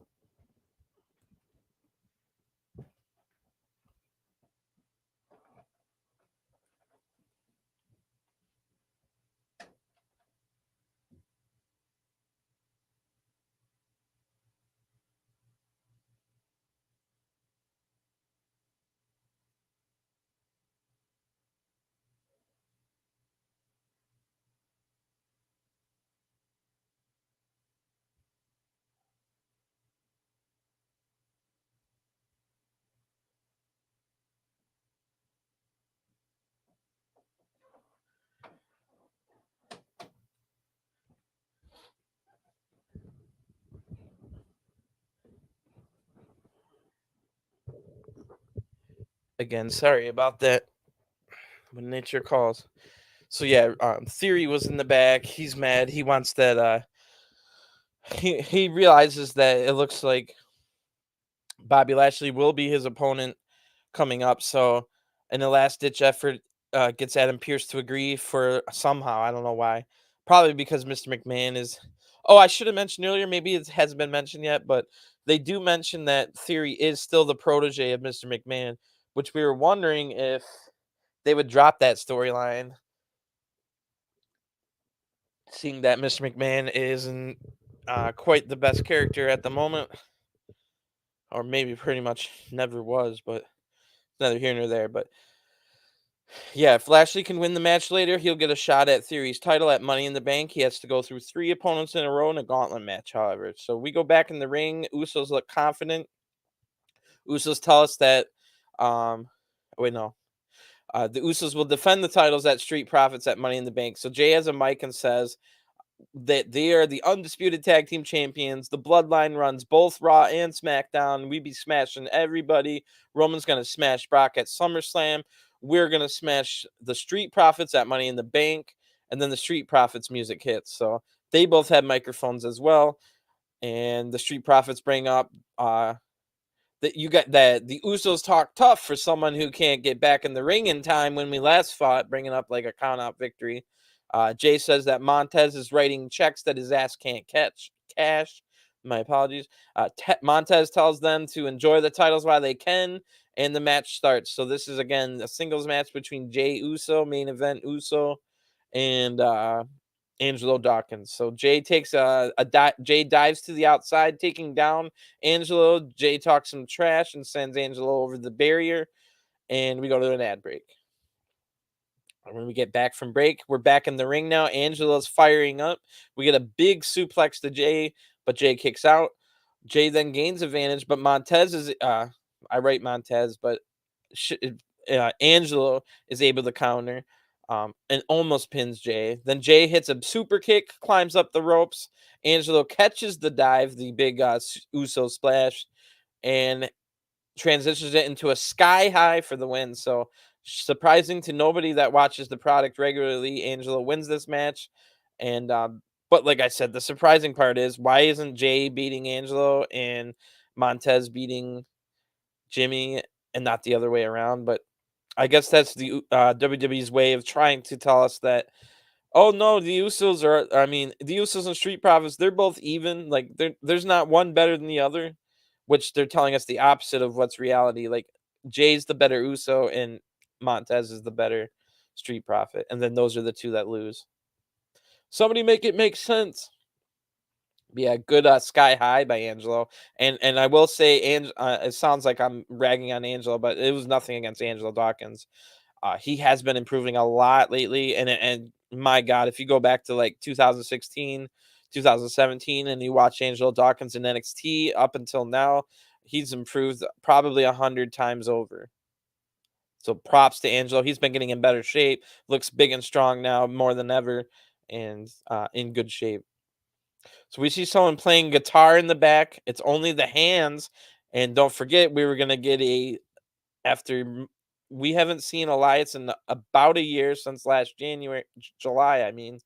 Again, sorry about that. When nature calls. So yeah, Theory was in the back. He's mad. He wants that. He realizes that it looks like Bobby Lashley will be his opponent coming up. So, in a last ditch effort, gets Adam Pearce to agree for somehow. I don't know why. Probably because Mr. McMahon is. Oh, I should have mentioned earlier. Maybe it hasn't been mentioned yet, but they do mention that Theory is still the protege of Mr. McMahon, which we were wondering if they would drop that storyline, seeing that Mr. McMahon isn't quite the best character at the moment, or maybe pretty much never was, but neither here nor there. But yeah, if Lashley can win the match later, he'll get a shot at Theory's title at Money in the Bank. He has to go through 3 opponents in a row in a gauntlet match, however. So we go back in the ring. Usos look confident. Usos tell us that, um, wait, no. The Usos will defend the titles at Street Profits at Money in the Bank. So Jay has a mic and says that they are the undisputed tag team champions. The bloodline runs both Raw and SmackDown. We be smashing everybody. Roman's going to smash Brock at SummerSlam. We're going to smash the Street Profits at Money in the Bank. And then the Street Profits music hits. So they both have microphones as well. And the Street Profits bring up that you got that the Usos talk tough for someone who can't get back in the ring in time when we last fought, bringing up like a count out victory. Jay says that Montez is writing checks that his ass can't cash. My apologies. Montez tells them to enjoy the titles while they can, and the match starts. So this is again a singles match between Jay Uso, main event Uso, and Angelo Dawkins. So Jay takes Jay dives to the outside, taking down Angelo. Jay talks some trash and sends Angelo over the barrier, and we go to an ad break. When we get back from break, we're back in the ring now. Angelo's firing up. We get a big suplex to Jay, but Jay kicks out. Jay then gains advantage, but Montez is I write Montez, but Angelo is able to counter and almost pins Jay. Then Jay hits a super kick, climbs up the ropes. Angelo catches the dive, the big Uso splash, and transitions it into a sky high for the win. So surprising to nobody that watches the product regularly, Angelo wins this match. And but like I said, the surprising part is why isn't Jay beating Angelo and Montez beating Jimmy and not the other way around? But I guess that's the WWE's way of trying to tell us that, oh no, the Usos are. I mean, the Usos and Street Profits, they're both even. Like there's not one better than the other, which they're telling us the opposite of what's reality. Like Jay's the better Uso and Montez is the better Street Profit, and then those are the two that lose. Somebody make it make sense. Yeah, good Sky High by Angelo. And I will say, it sounds like I'm ragging on Angelo, but it was nothing against Angelo Dawkins. He has been improving a lot lately, and my God, if you go back to like 2016, 2017, and you watch Angelo Dawkins in NXT up until now, he's improved probably 100 times over. So props to Angelo. He's been getting in better shape. Looks big and strong now more than ever, and in good shape. So we see someone playing guitar in the back. It's only the hands, and don't forget we were gonna get a after we haven't seen Elias in about a year since last July. I mean,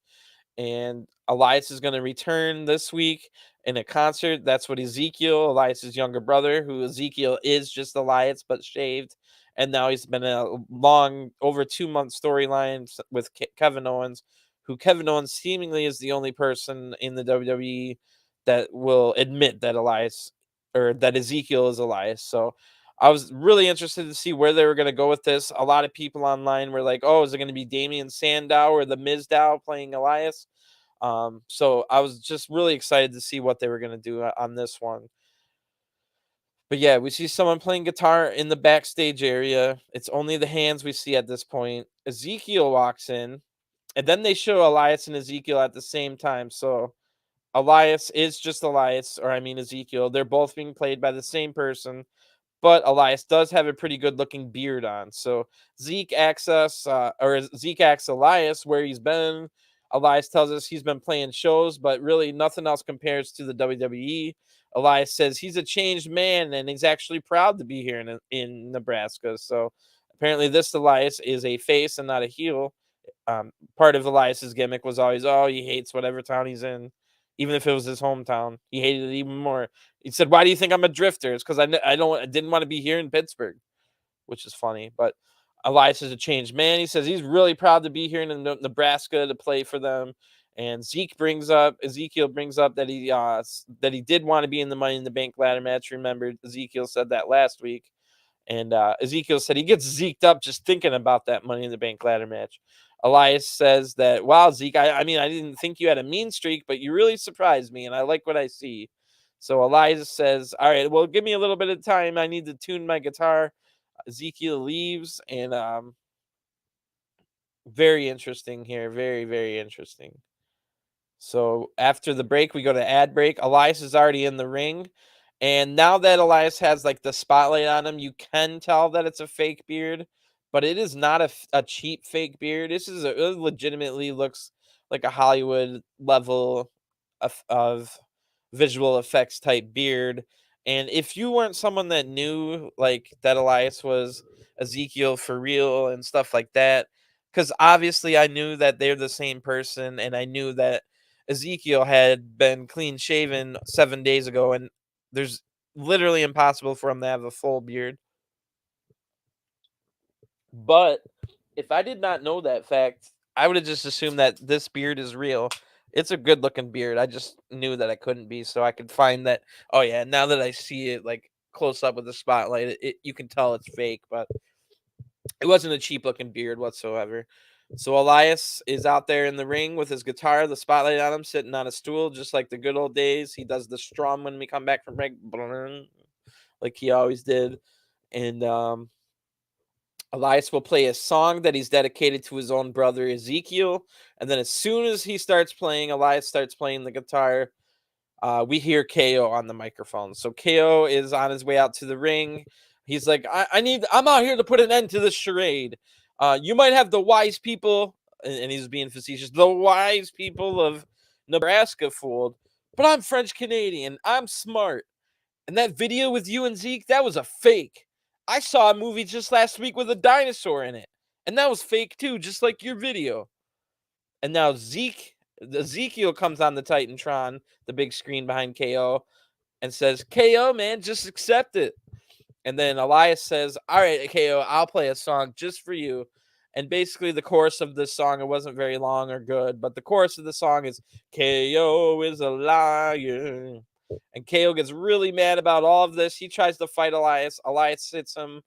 and Elias is going to return this week in a concert. That's what Ezekiel, Elias's younger brother, who Ezekiel is just Elias but shaved, and now he's been in a long, over 2 month storyline with Kevin Owens, who Kevin Owens seemingly is the only person in the WWE that will admit that Elias or that Ezekiel is Elias. So I was really interested to see where they were going to go with this. A lot of people online were like, "Oh, is it going to be Damian Sandow or the Mizdow playing Elias?" So I was just really excited to see what they were going to do on this one. But yeah, we see someone playing guitar in the backstage area. It's only the hands we see at this point. Ezekiel walks in, and then they show Elias and Ezekiel at the same time. So Elias is just Elias, or I mean Ezekiel. They're both being played by the same person, but Elias does have a pretty good looking beard on. So Zeke asks Elias where he's been. Elias tells us he's been playing shows, but really nothing else compares to the WWE. Elias says he's a changed man and he's actually proud to be here in Nebraska. So apparently this Elias is a face and not a heel. Part of Elias's gimmick was always, oh, he hates whatever town he's in, even if it was his hometown. He hated it even more. He said, "Why do you think I'm a drifter?" It's because I didn't want to be here in Pittsburgh, which is funny. But Elias is a changed man. He says he's really proud to be here in Nebraska to play for them. And Ezekiel brings up that he did want to be in the Money in the Bank ladder match. Remember, Ezekiel said that last week. And Ezekiel said he gets zeked up just thinking about that Money in the Bank ladder match. Elias says that, wow, Zeke, I mean, I didn't think you had a mean streak, but you really surprised me, and I like what I see. So Elias says, all right, well, give me a little bit of time. I need to tune my guitar. Ezekiel leaves, and very interesting here. Very, very interesting. So after the break, we go to ad break. Elias is already in the ring. And now that Elias has like the spotlight on him, you can tell that it's a fake beard, but it is not a cheap fake beard. It legitimately looks like a Hollywood level of visual effects type beard. And if you weren't someone that knew like that Elias was Ezekiel for real and stuff like that, because obviously I knew that they're the same person, and I knew that Ezekiel had been clean shaven 7 days ago, and there's literally impossible for him to have a full beard. But if I did not know that fact, I would have just assumed that this beard is real. It's a good looking beard. I just knew that I couldn't be, so I could find that. Oh yeah, now that I see it like close up with the spotlight, you can tell it's fake, but it wasn't a cheap looking beard whatsoever. So Elias is out there in the ring with his guitar, the spotlight on him, sitting on a stool, just like the good old days. He does the strum when we come back from break, like he always did. And Elias will play a song that he's dedicated to his own brother Ezekiel. And then as soon as he starts playing, Elias starts playing the guitar. We hear KO on the microphone. So KO is on his way out to the ring. He's like, I'm out here to put an end to this charade. You might have the wise people, and he's being facetious, the wise people of Nebraska fooled, but I'm French Canadian. I'm smart. And that video with you and Zeke, that was a fake. I saw a movie just last week with a dinosaur in it, and that was fake too, just like your video. And now Ezekiel comes on the Titantron, the big screen behind KO, and says, KO, man, just accept it. And then Elias says, all right, KO, I'll play a song just for you. And basically the chorus of this song, it wasn't very long or good, but the chorus of the song is KO is a liar. And KO gets really mad about all of this. He tries to fight Elias. Elias hits him,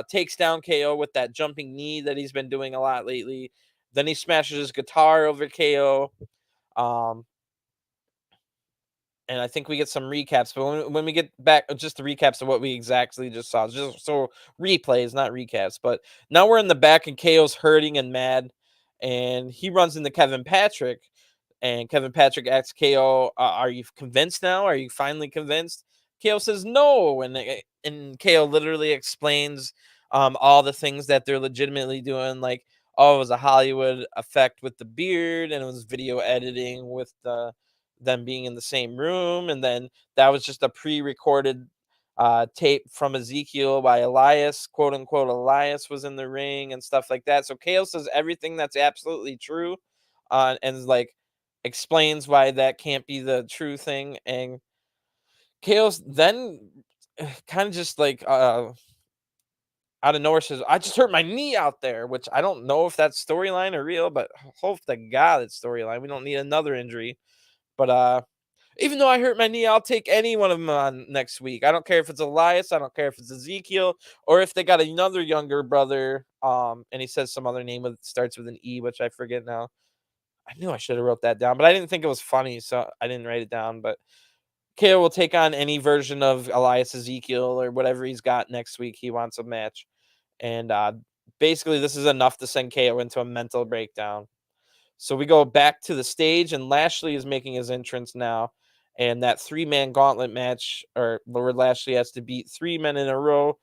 takes down KO with that jumping knee that he's been doing a lot lately. Then he smashes his guitar over KO. And I think we get some recaps. But when we get back, just the recaps of what we exactly just saw. Just so replays, not recaps. But now we're in the back, and KO's hurting and mad. And he runs into Kevin Patrick. And Kevin Patrick asks KO, are you convinced now? Are you finally convinced? KO says no. And KO literally explains all the things that they're legitimately doing, like, oh, it was a Hollywood effect with the beard, and it was video editing with them being in the same room, and then that was just a pre-recorded tape from Ezekiel by Elias, quote unquote. Elias was in the ring and stuff like that. So Chaos says everything that's absolutely true, and like explains why that can't be the true thing. And Chaos then kind of just like out of nowhere says, "I just hurt my knee out there," which I don't know if that's storyline or real, but hope to God it's storyline. We don't need another injury. But even though I hurt my knee, I'll take any one of them on next week. I don't care if it's Elias, I don't care if it's Ezekiel, or if they got another younger brother. And he says some other name that starts with an E, which I forget now. I knew I should have wrote that down, but I didn't think it was funny, so I didn't write it down. But KO will take on any version of Elias Ezekiel or whatever he's got next week. He wants a match. And basically, this is enough to send KO into a mental breakdown. So we go back to the stage, and Lashley is making his entrance now. And that 3-man gauntlet match, or where Lashley has to beat 3 men in a row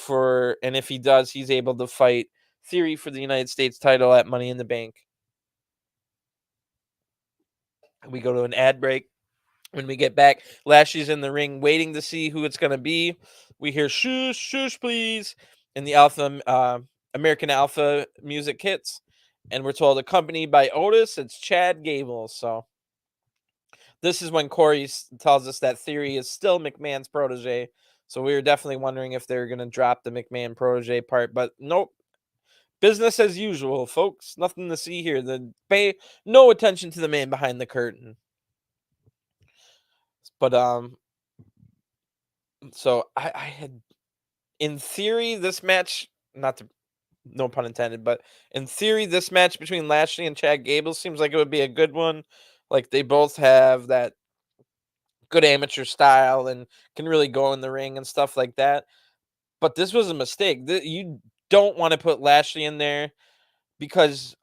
and if he does, he's able to fight Theory for the United States title at Money in the Bank. We go to an ad break. When we get back, Lashley's in the ring waiting to see who it's going to be. We hear "shush, shush, please," and the American Alpha music hits, and we're told accompanied by Otis. It's Chad Gable. So this is when Corey tells us that Theory is still McMahon's protege. So we were definitely wondering if they're going to drop the McMahon protege part, but nope. Business as usual, folks. Nothing to see here. Pay no attention to the man behind the curtain. But so I had, in theory, this match, not to, no pun intended, but in theory, this match between Lashley and Chad Gable seems like it would be a good one. Like, they both have that good amateur style and can really go in the ring and stuff like that. But this was a mistake. You don't want to put Lashley in there because,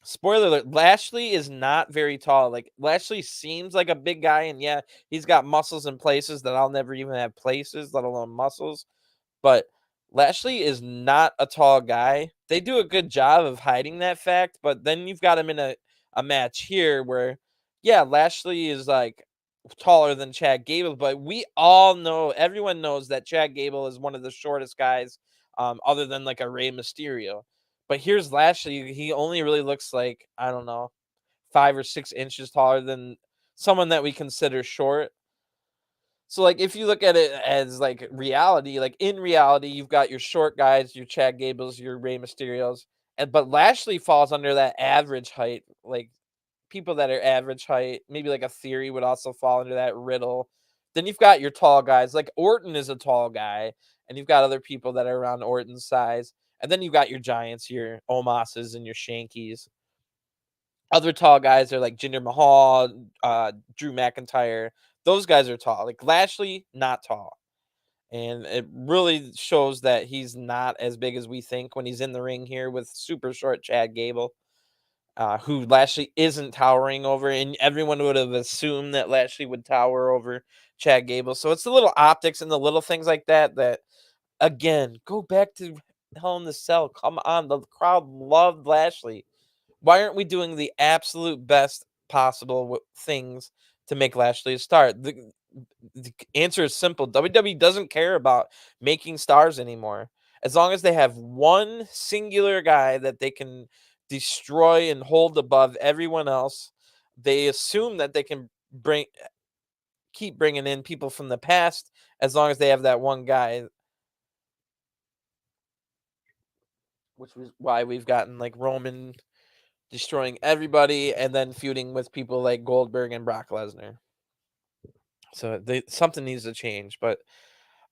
spoiler alert, Lashley is not very tall. Like, Lashley seems like a big guy, and yeah, he's got muscles in places that I'll never even have places, let alone muscles. But Lashley is not a tall guy. They do a good job of hiding that fact, but then you've got him in a match here where, yeah, Lashley is like taller than Chad Gable, but we all know, everyone knows that Chad Gable is one of the shortest guys, other than like a Rey Mysterio. But here's Lashley. He only really looks like, I don't know, 5 or 6 inches taller than someone that we consider short. So, like, if you look at it as like reality, like in reality, you've got your short guys, your Chad Gables, your Rey Mysterios, and but Lashley falls under that average height. Like, people that are average height, maybe like a Theory would also fall under that Riddle. Then you've got your tall guys, like Orton is a tall guy, and you've got other people that are around Orton's size. And then you've got your giants, your Omos's and your Shankies. Other tall guys are like Jinder Mahal, Drew McIntyre. Those guys are tall. Like Lashley, not tall. And it really shows that he's not as big as we think when he's in the ring here with super short Chad Gable, who Lashley isn't towering over. And everyone would have assumed that Lashley would tower over Chad Gable. So it's the little optics and the little things like that that, again, go back to Hell in the Cell. Come on. The crowd loved Lashley. Why aren't we doing the absolute best possible things to make Lashley a star? The answer is simple. WWE doesn't care about making stars anymore. As long as they have one singular guy that they can destroy and hold above everyone else, they assume that they can keep bringing in people from the past as long as they have that one guy, which was why we've gotten like Roman destroying everybody and then feuding with people like Goldberg and Brock Lesnar. So something needs to change, but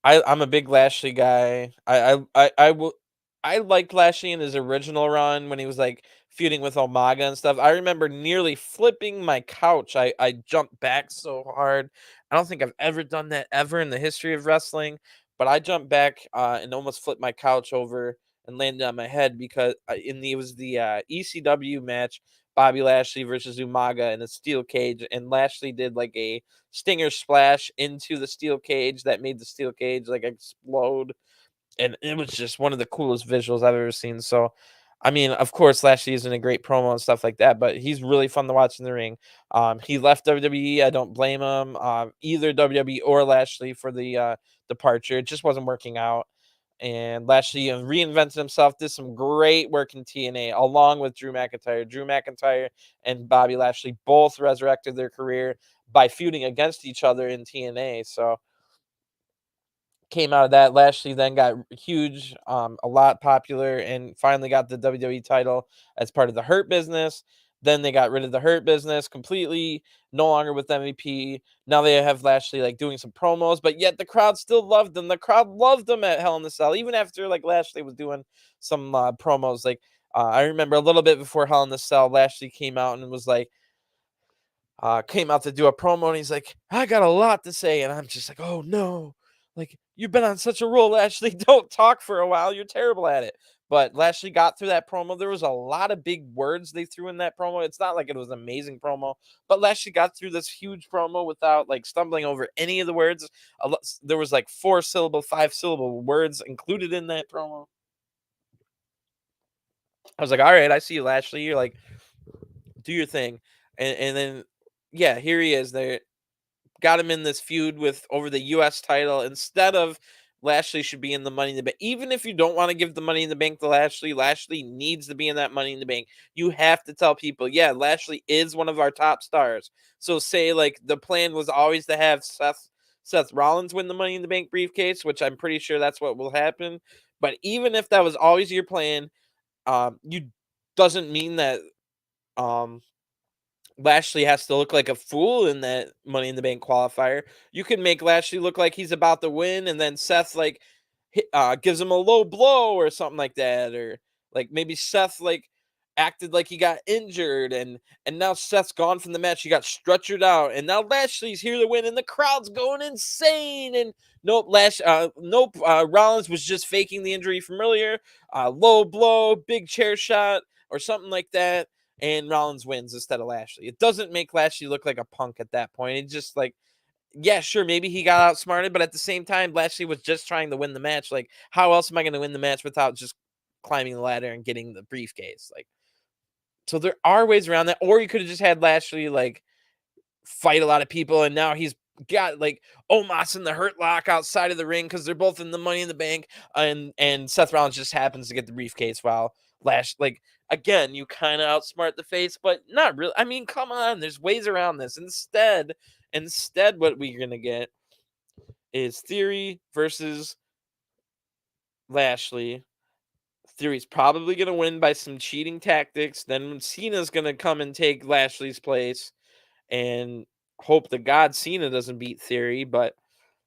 I'm a big Lashley guy. I liked Lashley in his original run when he was like feuding with Umaga and stuff. I remember nearly flipping my couch. I jumped back so hard. I don't think I've ever done that ever in the history of wrestling, but I jumped back and almost flipped my couch over and landed on my head because it was the ECW match, Bobby Lashley versus Umaga in a steel cage, and Lashley did like a stinger splash into the steel cage that made the steel cage like explode. and it was just one of the coolest visuals I've ever seen. So, I mean, of course, Lashley isn't a great promo and stuff like that, but he's really fun to watch in the ring. He left WWE. I don't blame him. Either WWE or Lashley for the departure. It just wasn't working out. And Lashley reinvented himself, did some great work in TNA along with Drew McIntyre. Drew McIntyre and Bobby Lashley both resurrected their career by feuding against each other in TNA. So came out of that. Lashley then got huge, a lot popular, and finally got the WWE title as part of the Hurt Business. Then they got rid of the Hurt Business completely, no longer with MVP. Now they have Lashley like doing some promos, but yet the crowd still loved him. The crowd loved him at Hell in the Cell, even after like Lashley was doing some promos. Like I remember a little bit before Hell in the Cell, Lashley came out and was like, came out to do a promo, and he's like, I got a lot to say. And I'm just like, oh no, like you've been on such a roll, Lashley. Don't talk for a while. You're terrible at it. But Lashley got through that promo. There was a lot of big words they threw in that promo. It's not like it was an amazing promo, but Lashley got through this huge promo without like stumbling over any of the words. There was like 4-syllable, 5-syllable words included in that promo. I was like, all right, I see you, Lashley. You're like, do your thing. And then, yeah, here he is. There, got him in this feud with over the US title instead of Lashley should be in the Money in the Bank. Even if you don't want to give the Money in the Bank to Lashley, Lashley needs to be in that Money in the Bank. You have to tell people, yeah, Lashley is one of our top stars. So say like the plan was always to have Seth Rollins win the Money in the Bank briefcase, which I'm pretty sure that's what will happen. But even if that was always your plan, you doesn't mean that um Lashley has to look like a fool in that Money in the Bank qualifier. You can make Lashley look like he's about to win, and then Seth like gives him a low blow or something like that, or like maybe Seth like acted like he got injured, and now Seth's gone from the match. He got stretchered out, and now Lashley's here to win, and the crowd's going insane. And Rollins was just faking the injury from earlier. Low blow, big chair shot, or something like that, and Rollins wins instead of Lashley. It doesn't make Lashley look like a punk at that point. It's just like, yeah, sure, maybe he got outsmarted, but at the same time, Lashley was just trying to win the match. Like, how else am I going to win the match without just climbing the ladder and getting the briefcase? Like, so there are ways around that, or you could have just had Lashley like fight a lot of people, and now he's got like Omos in the Hurt Lock outside of the ring because they're both in the Money in the Bank, and Seth Rollins just happens to get the briefcase while like again, you kind of outsmart the face, but not really. I mean, come on, there's ways around this. Instead, what we're gonna get is Theory versus Lashley. Theory's probably gonna win by some cheating tactics. Then Cena's gonna come and take Lashley's place, and hope to God Cena doesn't beat Theory. But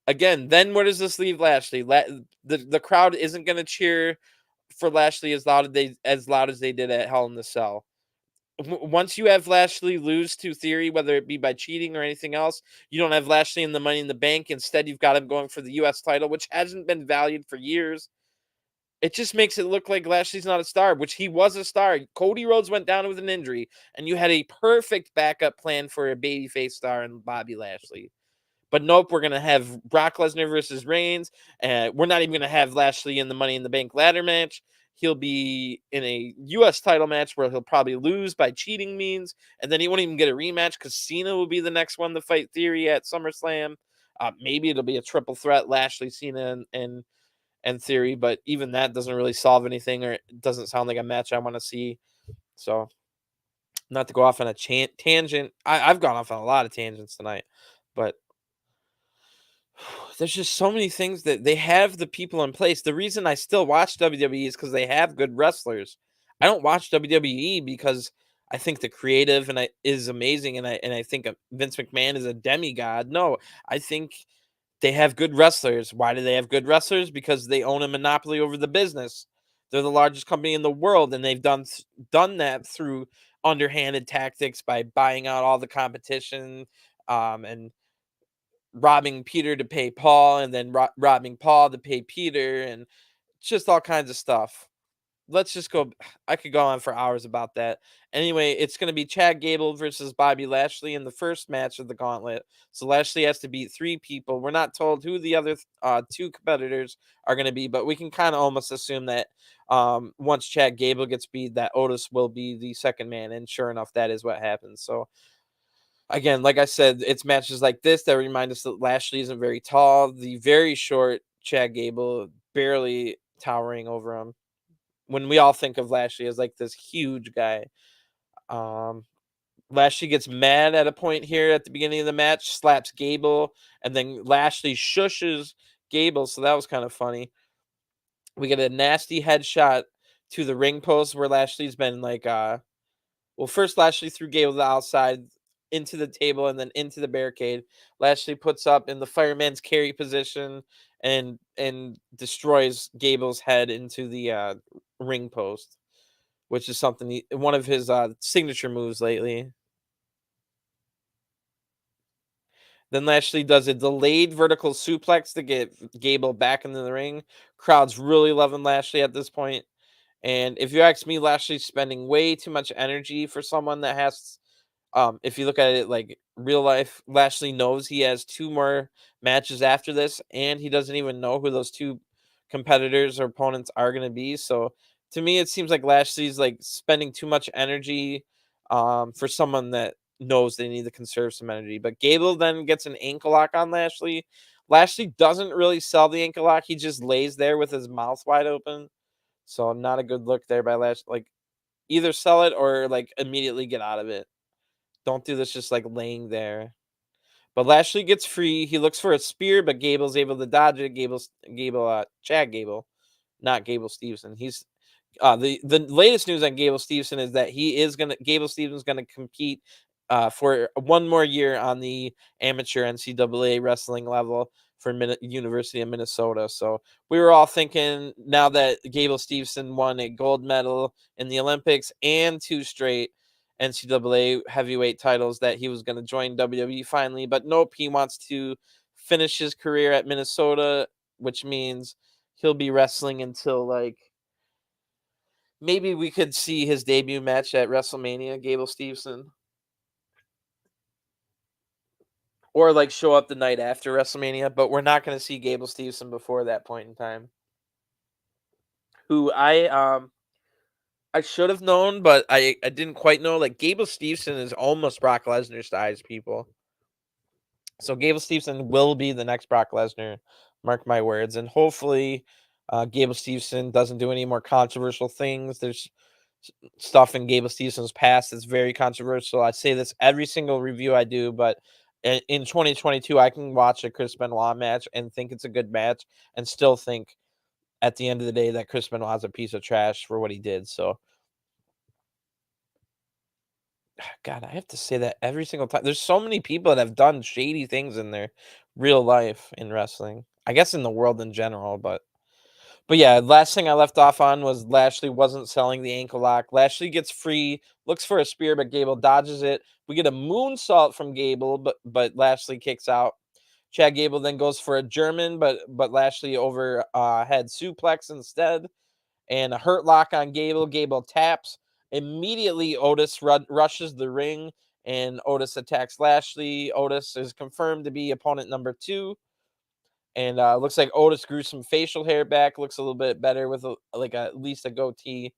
again, then where does this leave Lashley? The crowd isn't going to cheer for Lashley as loud as they did at Hell in the Cell. Once you have Lashley lose to Theory, whether it be by cheating or anything else, you don't have Lashley in the Money in the Bank. Instead, you've got him going for the US title, which hasn't been valued for years. It just makes it look like Lashley's not a star, which he was a star. Cody Rhodes went down with an injury, and you had a perfect backup plan for a babyface star in Bobby Lashley. But nope, we're going to have Brock Lesnar versus Reigns. We're not even going to have Lashley in the Money in the Bank ladder match. He'll be in a U.S. title match where he'll probably lose by cheating means, and then he won't even get a rematch because Cena will be the next one to fight Theory at SummerSlam. Maybe it'll be a triple threat, Lashley, Cena, and Theory, but even that doesn't really solve anything, or it doesn't sound like a match I want to see. So, not to go off on a tangent, I've gone off on a lot of tangents tonight, but there's just so many things that they have the people in place. The reason I still watch WWE is because they have good wrestlers. I don't watch WWE because I think the creative is amazing, and I think Vince McMahon is a demigod. No, I think they have good wrestlers. Why do they have good wrestlers? Because they own a monopoly over the business. They're the largest company in the world, and they've done that through underhanded tactics by buying out all the competition, and robbing Peter to pay Paul, and then robbing Paul to pay Peter, and just all kinds of stuff. let's just go. I could go on for hours about that. Anyway, it's going to be Chad Gable versus Bobby Lashley in the first match of the gauntlet. So Lashley has to beat three people. We're not told who the other two competitors are going to be, but we can kind of almost assume that once Chad Gable gets beat, that Otis will be the second man. And sure enough, that is what happens. So again, like I said, it's matches like this that remind us that Lashley isn't very tall. The very short Chad Gable barely towering over him when we all think of Lashley as like this huge guy. Um, Lashley gets mad at a point here at the beginning of the match, slaps Gable, and then Lashley shushes Gable. So that was kind of funny. We get a nasty headshot to the ring post where Lashley's been like, well, first Lashley threw Gable to the outside into the table and then into the barricade. Lashley puts up in the fireman's carry position and destroys Gable's head into the ring post, which is something one of his signature moves lately. Then Lashley does a delayed vertical suplex to get Gable back into the ring. Crowd's really loving Lashley at this point. And if you ask me, Lashley's spending way too much energy for someone that has if you look at it like real life, Lashley knows he has two more matches after this, and he doesn't even know who those two competitors or opponents are going to be. So to me, it seems like Lashley's like spending too much energy for someone that knows they need to conserve some energy. But Gable then gets an ankle lock on Lashley. Lashley doesn't really sell the ankle lock. He just lays there with his mouth wide open. So not a good look there by Lashley. Like either sell it or like immediately get out of it. Don't do this just like laying there. But Lashley gets free. He looks for a spear, but Gable's able to dodge it. Chad Gable, not Gable Stevenson. He's the latest news on Gable Stevenson is that Gable Stevenson's gonna compete for one more year on the amateur NCAA wrestling level for University of Minnesota. So we were all thinking now that Gable Stevenson won a gold medal in the Olympics and two straight NCAA heavyweight titles that he was going to join WWE finally, but nope, he wants to finish his career at Minnesota, which means he'll be wrestling until like maybe we could see his debut match at WrestleMania, Gable Stevenson, or like show up the night after WrestleMania, but we're not going to see Gable Stevenson before that point in time. Who I should have known, but I didn't quite know. Like Gable Stevenson is almost Brock Lesnar size, people. So Gable Stevenson will be the next Brock Lesnar, mark my words. And hopefully, Gable Stevenson doesn't do any more controversial things. There's stuff in Gable Stevenson's past that's very controversial. I say this every single review I do, but in 2022, I can watch a Chris Benoit match and think it's a good match, and still think at the end of the day that Chris Benoit's a piece of trash for what he did. So God, I have to say that every single time. There's so many people that have done shady things in their real life in wrestling. I guess in the world in general, but yeah, last thing I left off on was Lashley wasn't selling the ankle lock. Lashley gets free, looks for a spear, but Gable dodges it. We get a moonsault from Gable, but Lashley kicks out. Chad Gable then goes for a German, but Lashley over head suplex instead, and a hurt lock on Gable. Gable taps. Immediately, Otis rushes the ring, and Otis attacks Lashley. Otis is confirmed to be opponent number 2. And looks like Otis grew some facial hair back. Looks a little bit better with at least a goatee.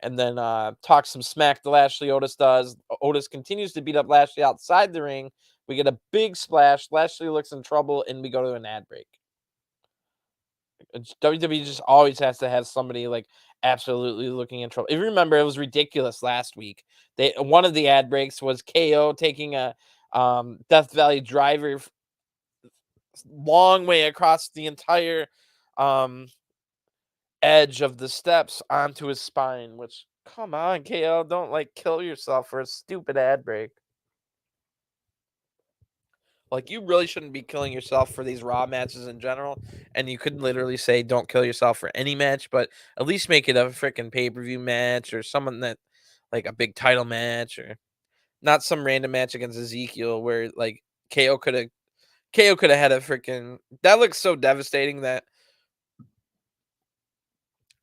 And then talks some smack to Lashley. Otis does. Otis continues to beat up Lashley outside the ring. We get a big splash. Lashley looks in trouble, and we go to an ad break. WWE just always has to have somebody like absolutely looking in trouble. If you remember, it was ridiculous last week. One of the ad breaks was KO taking a Death Valley driver long way across the entire um edge of the steps onto his spine, which come on, KO, don't like kill yourself for a stupid ad break. Like you really shouldn't be killing yourself for these Raw matches in general, and you could literally say don't kill yourself for any match, but at least make it a freaking pay-per-view match or someone that like a big title match or not some random match against Ezekiel where like KO could have had a freaking that looks so devastating that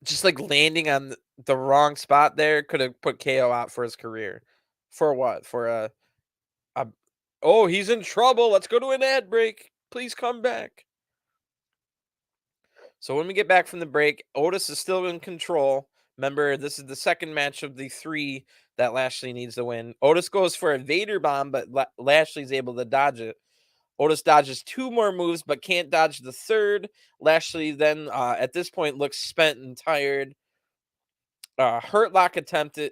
Just, like, landing on the wrong spot there could have put KO out for his career. For what? For a "Oh, he's in trouble. Let's go to an ad break. Please come back." So when we get back from the break, Otis is still in control. Remember, this is the second match of the 3 that Lashley needs to win. Otis goes for a Vader bomb, but Lashley's able to dodge it. Otis dodges 2 more moves, but can't dodge the third. Lashley then, at this point, looks spent and tired. Hurt Lock attempted,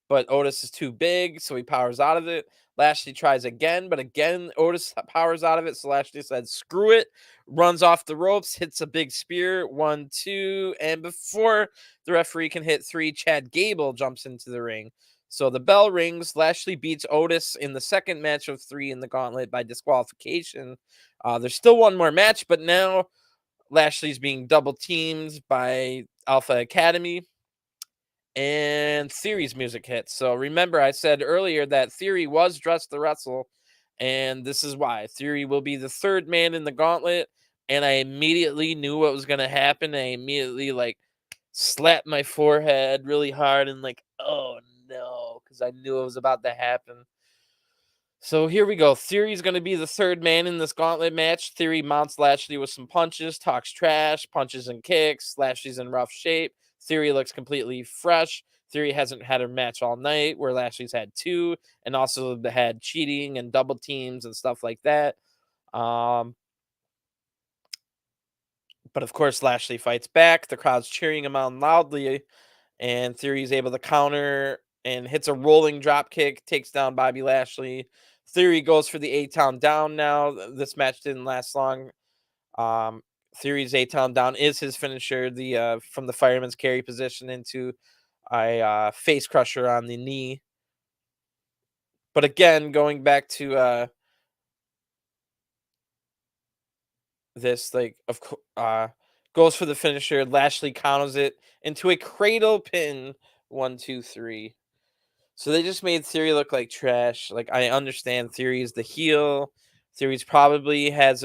but Otis is too big, so he powers out of it. Lashley tries again, but again, Otis powers out of it. So Lashley said, screw it, runs off the ropes, hits a big spear, 1, 2, and before the referee can hit 3, Chad Gable jumps into the ring. So the bell rings. Lashley beats Otis in the second match of 3 in the gauntlet by disqualification. There's still one more match, but now Lashley's being double teamed by Alpha Academy and Theory's music hits. So remember, I said earlier that Theory was dressed to wrestle, and this is why. Theory will be the third man in the gauntlet, and I immediately knew what was going to happen. I immediately like slapped my forehead really hard and like, oh no, because I knew it was about to happen. So here we go. Theory's going to be the third man in this gauntlet match. Theory mounts Lashley with some punches, talks trash, punches and kicks. Lashley's in rough shape. Theory looks completely fresh. Theory hasn't had a match all night, where Lashley's had 2, and also had cheating and double teams and stuff like that. Um, but of course, Lashley fights back. The crowd's cheering him on loudly, and Theory's able to counter and hits a rolling drop kick, takes down Bobby Lashley. Theory goes for the A-Town down now. This match didn't last long. Um, Theory's A-Town down is his finisher, the from the fireman's carry position into a face crusher on the knee. But again, going back to this, like, goes for the finisher. Lashley counters it into a cradle pin. 1, 2, 3. So they just made Theory look like trash. Like, I understand Theory is the heel. Theory's probably has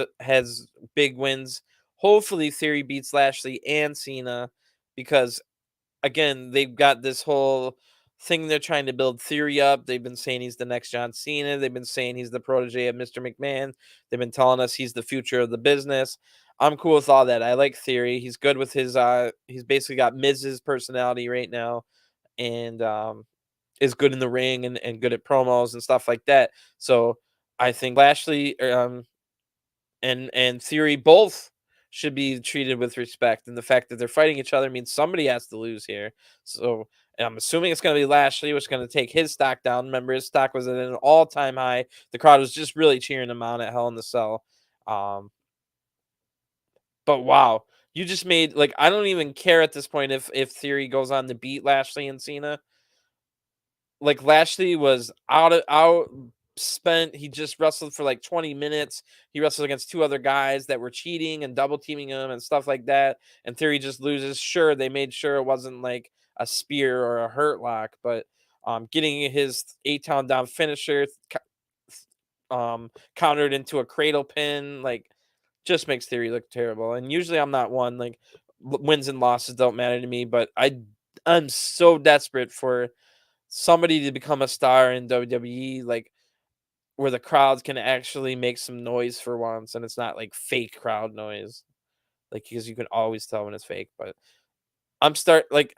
big wins. Hopefully Theory beats Lashley and Cena, because again, they've got this whole thing they're trying to build Theory up. They've been saying he's the next John Cena. They've been saying he's the protege of Mr. McMahon. They've been telling us he's the future of the business. I'm cool with all that. I like Theory. He's good with his he's basically got Miz's personality right now, and is good in the ring and good at promos and stuff like that. So I think Lashley and Theory both should be treated with respect. And the fact that they're fighting each other means somebody has to lose here. So I'm assuming it's going to be Lashley, which is going to take his stock down. Remember, his stock was at an all-time high. The crowd was just really cheering him on at Hell in the Cell. But wow, you just made, like, I don't even care at this point if Theory goes on to beat Lashley and Cena. Like, Lashley was out spent. He just wrestled for like 20 minutes. He wrestled against 2 other guys that were cheating and double teaming him and stuff like that. And Theory just loses. Sure, they made sure it wasn't like a spear or a hurt lock, but getting his 8-town down finisher countered into a cradle pin, like, just makes Theory look terrible. And usually I'm not one, like, wins and losses don't matter to me, but I'm so desperate for somebody to become a star in WWE, like, where the crowds can actually make some noise for once, and it's not like fake crowd noise, like, because you can always tell when it's fake. But I'm start like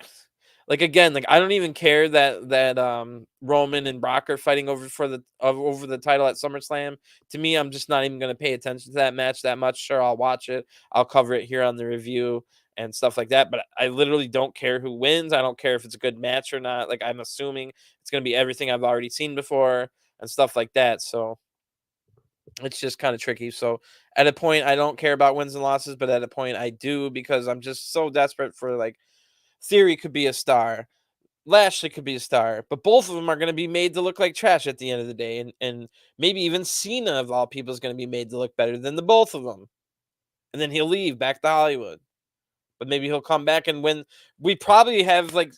again, like, I don't even care that Roman and Brock are fighting over the title at SummerSlam. To me, I'm just not even going to pay attention to that match that much. Sure, I'll watch it. I'll cover it here on the review and stuff like that, but I literally don't care who wins. I don't care if it's a good match or not. Like, I'm assuming it's going to be everything I've already seen before and stuff like that. So it's just kind of tricky. So at a point, I don't care about wins and losses, but at a point, I do, because I'm just so desperate for, like, Theory could be a star, Lashley could be a star, but both of them are going to be made to look like trash at the end of the day, and maybe even Cena of all people is going to be made to look better than the both of them, and then he'll leave back to Hollywood. But maybe he'll come back and win. We'll probably have like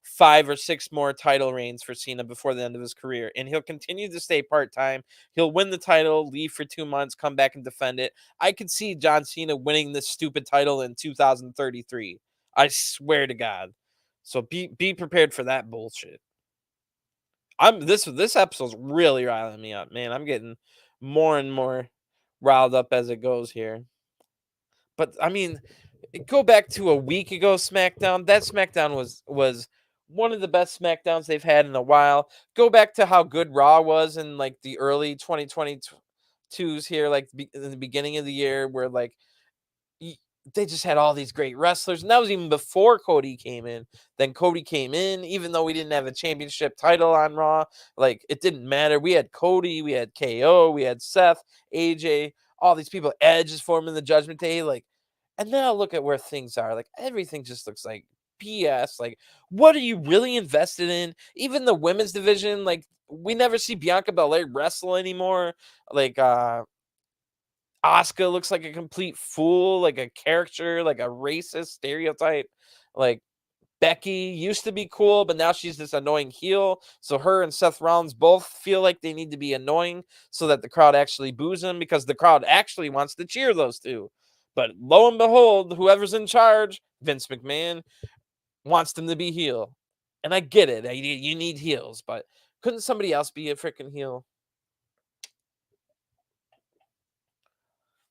5 or 6 more title reigns for Cena before the end of his career, and he'll continue to stay part-time. He'll win the title, leave for 2 months, come back and defend it. I could see John Cena winning this stupid title in 2033. I swear to God. So be prepared for that bullshit. This episode's really riling me up, man. I'm getting more and more riled up as it goes here. But I mean, go back to a week ago SmackDown. That SmackDown was one of the best SmackDowns they've had in a while. Go back to how good Raw was in like the early 2022s here, like in the beginning of the year, where like y- they just had all these great wrestlers, and that was even before Cody came in. Then Cody came in, even though we didn't have a championship title on Raw, like it didn't matter. We had Cody, we had KO, we had Seth, AJ, all these people. Edge is forming the Judgment Day, like, and now look at where things are. Like everything just looks like BS. Like, what are you really invested in? Even the women's division, like we never see Bianca Belair wrestle anymore. Like, Asuka looks like a complete fool, like a caricature, like a racist stereotype. Like Becky used to be cool, but now she's this annoying heel. So her and Seth Rollins both feel like they need to be annoying so that the crowd actually boos them, because the crowd actually wants to cheer those two. But lo and behold, whoever's in charge, Vince McMahon, wants them to be heel. And I get it. You need heels, but couldn't somebody else be a freaking heel?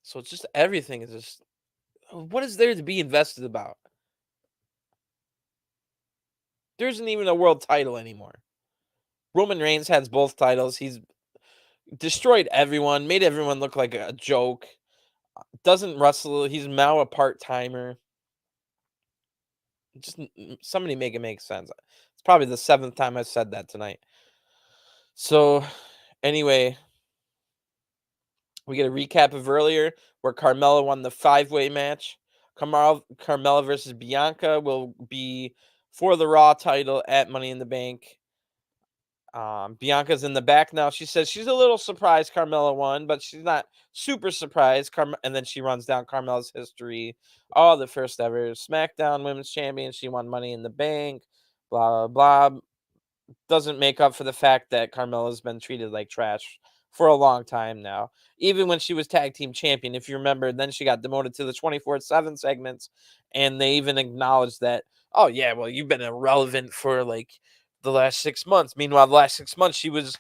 So it's just everything is just, what is there to be invested about? There isn't even a world title anymore. Roman Reigns has both titles. He's destroyed everyone, made everyone look like a joke. Doesn't wrestle. He's now a part-timer. Just somebody make it make sense. It's probably the 7th time I've said that tonight. So anyway, we get a recap of earlier where Carmella won the 5-way match. Carmella versus Bianca will be for the Raw title at Money in the Bank. Bianca's in the back now. She says she's a little surprised Carmella won, but she's not super surprised. And then she runs down Carmella's history. Oh, the first ever SmackDown Women's Champion. She won Money in the Bank. Blah, blah, blah. Doesn't make up for the fact that Carmella's been treated like trash for a long time now. Even when she was tag team champion, if you remember, then she got demoted to the 24/7 segments. And they even acknowledged that, oh, yeah, well, you've been irrelevant for like the last 6 months. Meanwhile, the last 6 months, she was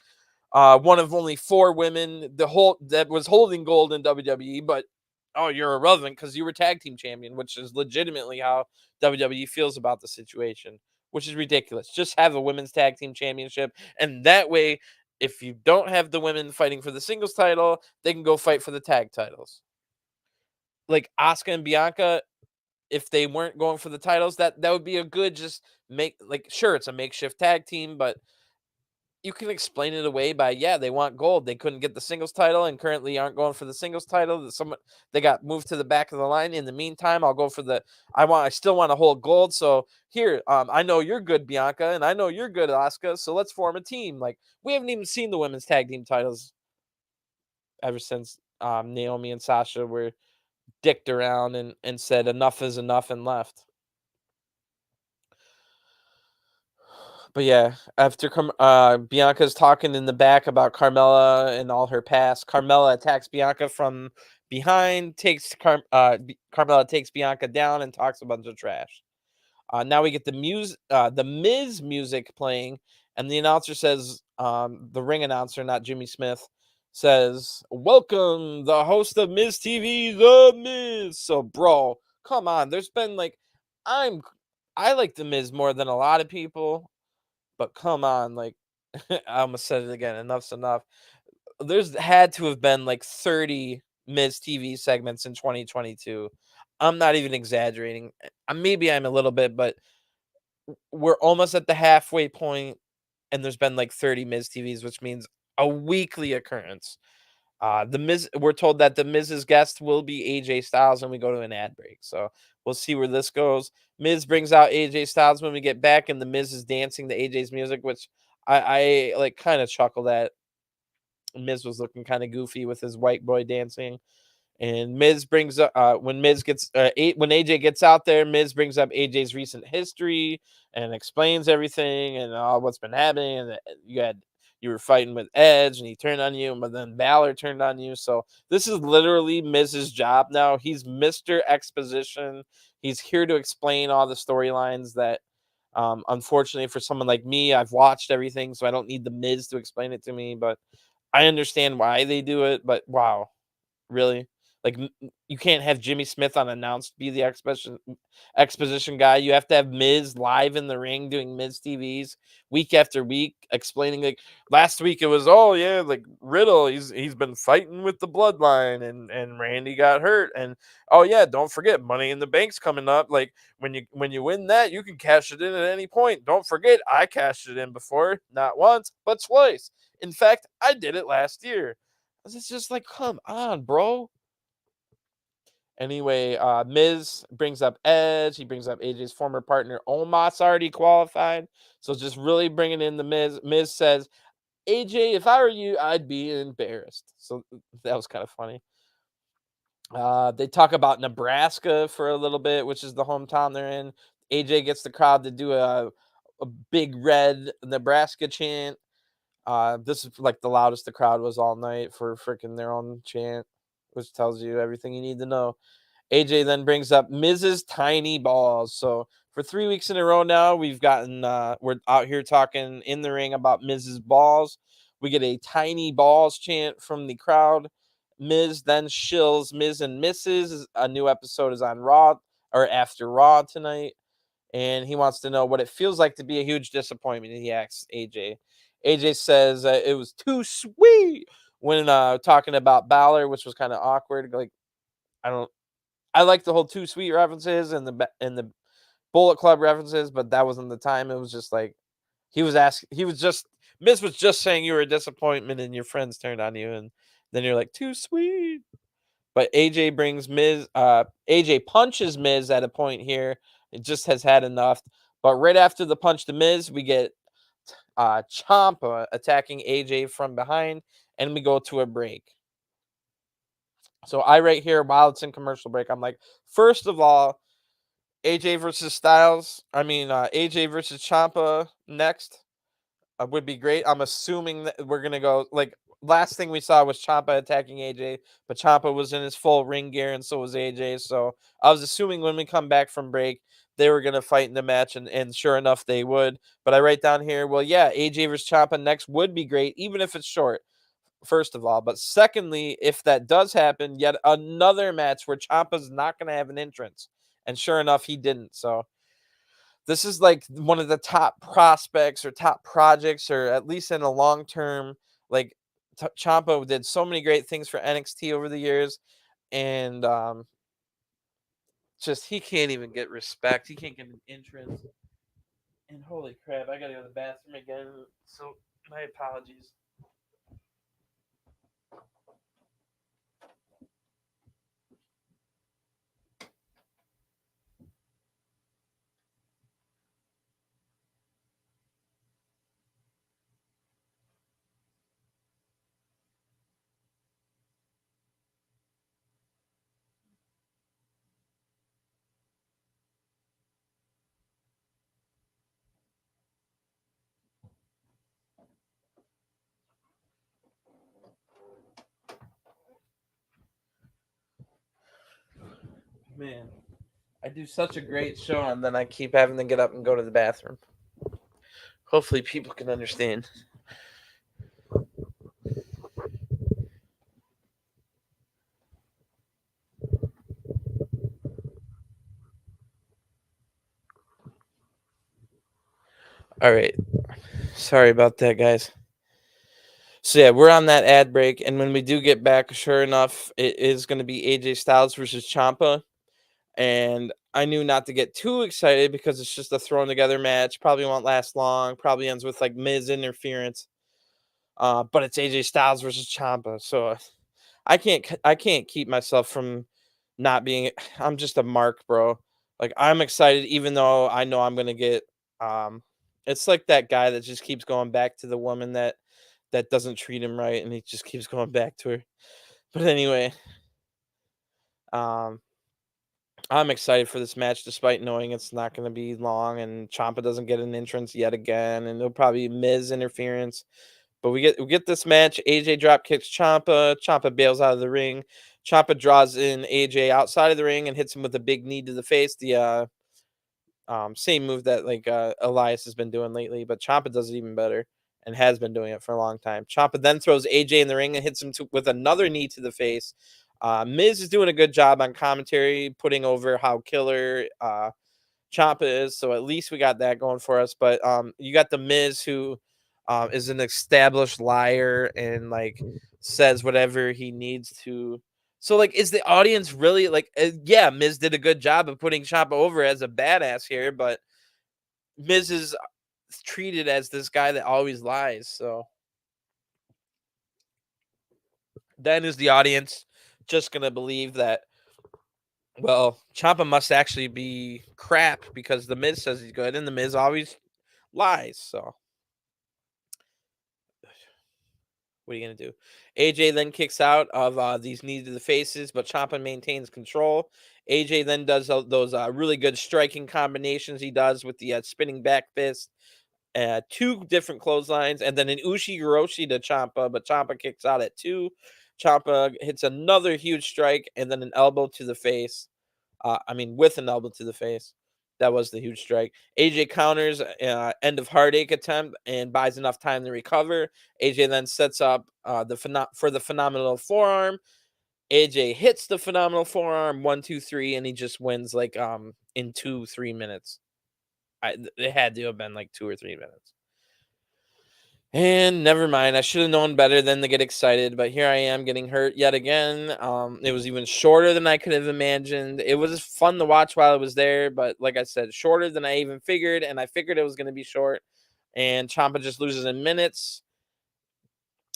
one of only 4 women that was holding gold in WWE. But oh, you're irrelevant because you were tag team champion, which is legitimately how WWE feels about the situation, which is ridiculous. Just have a women's tag team championship, and that way, if you don't have the women fighting for the singles title, they can go fight for the tag titles. Like Asuka and Bianca, if they weren't going for the titles, that would be a good, just make, like, sure, it's a makeshift tag team, but you can explain it away by, yeah, they want gold. They couldn't get the singles title and currently aren't going for the singles title. They got moved to the back of the line. In the meantime, I'll go for I still want to hold gold. So here, I know you're good, Bianca, and I know you're good, Asuka. So let's form a team. Like, we haven't even seen the women's tag team titles ever since Naomi and Sasha were dicked around and said enough is enough and left. But yeah, after Bianca's talking in the back about Carmella and all her past, Carmella attacks Bianca from behind, Carmella takes Bianca down and talks a bunch of trash. Now we get the Miz music playing, and the announcer says, the ring announcer, not Jimmy Smith, says, "Welcome, the host of Miz TV, the Miz." So, bro, come on. There's been like, I like the Miz more than a lot of people. But come on, like, I almost said it again. Enough's enough. There's had to have been like 30 Miz TV segments in 2022. I'm not even exaggerating. Maybe I'm a little bit, but we're almost at the halfway point, and there's been like 30 Miz TVs, which means a weekly occurrence. We're told that the Miz's guest will be AJ Styles when we go to an ad break. So we'll see where this goes. Miz brings out AJ Styles when we get back, and the Miz is dancing to AJ's music, which I like kind of chuckled at. Miz was looking kind of goofy with his white boy dancing. And Miz brings up when Miz gets when AJ gets out there, Miz brings up AJ's recent history and explains everything and what's been happening. And you were fighting with Edge and he turned on you, but then Balor turned on you. So this is literally Miz's job now. He's Mr. Exposition. He's here to explain all the storylines that unfortunately for someone like me, I've watched everything, so I don't need the Miz to explain it to me, but I understand why they do it. But wow, really? Like, you can't have Jimmy Smith unannounced be the exposition guy. You have to have Miz live in the ring doing Miz TVs week after week, explaining like last week it was, oh yeah, like Riddle, he's been fighting with the bloodline and Randy got hurt. And oh yeah, don't forget Money in the Bank's coming up. Like when you win that, you can cash it in at any point. Don't forget, I cashed it in before, not once, but twice. In fact, I did it last year. It's just like, come on, bro. Anyway, Miz brings up Edge. He brings up AJ's former partner Omos already qualified. So just really bringing in the Miz. Miz says, AJ, if I were you, I'd be embarrassed. So that was kind of funny. They talk about Nebraska for a little bit, which is the hometown they're in. AJ gets the crowd to do a big red Nebraska chant. This is like the loudest the crowd was all night for freaking their own chant, which tells you everything you need to know. AJ then brings up Mrs. Tiny Balls. So for 3 weeks in a row now, we're out here talking in the ring about Mrs. Balls. We get a Tiny Balls chant from the crowd. Miz then shills Miz and Mrs. A new episode is on Raw or after Raw tonight. And he wants to know what it feels like to be a huge disappointment. He asks AJ. AJ says it was too sweet when talking about Balor, which was kind of awkward. Like, I like the whole too sweet references and the Bullet Club references, but that wasn't the time. It was just like Miz was just saying you were a disappointment and your friends turned on you, and then you're like too sweet. But AJ punches Miz at a point here. It just has had enough. But right after the punch to Miz, we get Ciampa attacking AJ from behind, and we go to a break. So I right here, while it's in commercial break, I'm like, first of all, AJ versus AJ versus Ciampa next would be great. I'm assuming that we're gonna go like last thing we saw was Ciampa attacking AJ, but Ciampa was in his full ring gear and so was AJ. So I was assuming when we come back from break, they were gonna fight in the match, and sure enough, they would. But I write down here, well, yeah, AJ versus Ciampa next would be great, even if it's short. First of all, but secondly, if that does happen, yet another match where Ciampa's not going to have an entrance, and sure enough, he didn't. So this is like one of the top prospects or top projects, or at least in a long term. Like Ciampa did so many great things for NXT over the years, and just he can't even get respect. He can't get an entrance. And holy crap, I gotta go to the bathroom again. So my apologies. Man, I do such a great show, and then I keep having to get up and go to the bathroom. Hopefully, people can understand. All right. Sorry about that, guys. So, yeah, we're on that ad break. And when we do get back, sure enough, it is going to be AJ Styles versus Ciampa. And I knew not to get too excited because it's just a thrown together match. Probably won't last long. Probably ends with like Miz interference. But it's AJ Styles versus Ciampa. So I can't keep myself from not being. I'm just a mark, bro. Like I'm excited, even though I know I'm gonna get. It's like that guy that just keeps going back to the woman that doesn't treat him right, and he just keeps going back to her. But anyway, Um, I'm excited for this match despite knowing it's not going to be long and Ciampa doesn't get an entrance yet again, and it'll probably be Miz interference. But we get this match. AJ drop kicks Ciampa. Ciampa bails out of the ring. Ciampa draws in AJ outside of the ring and hits him with a big knee to the face. The same move that Elias has been doing lately, but Ciampa does it even better and has been doing it for a long time. Ciampa then throws AJ in the ring and hits him with another knee to the face. Miz is doing a good job on commentary, putting over how killer Ciampa is. So at least we got that going for us. But you got the Miz who is an established liar and says whatever he needs to. So is the audience really yeah, Miz did a good job of putting Ciampa over as a badass here, but Miz is treated as this guy that always lies. So then is the audience just gonna believe that, well, Ciampa must actually be crap because the Miz says he's good and the Miz always lies. So what are you going to do? AJ then kicks out of these knees to the faces, but Ciampa maintains control. AJ then does those really good striking combinations he does with the spinning back fist, two different clotheslines, and then an Ushi-Hiroshi to Ciampa, but Ciampa kicks out at 2. Ciampa hits another huge strike and then an elbow to the face. With an elbow to the face. That was the huge strike. AJ counters end of heartache attempt and buys enough time to recover. AJ then sets up for the phenomenal forearm. AJ hits the phenomenal forearm 1, 2, 3, and he just wins in 2-3 minutes. It had to have been 2 or 3 minutes. And never mind. I should have known better than to get excited, but here I am getting hurt yet again. It was even shorter than I could have imagined. It was fun to watch while I was there, but like I said, shorter than I even figured, and I figured it was going to be short. And Ciampa just loses in minutes.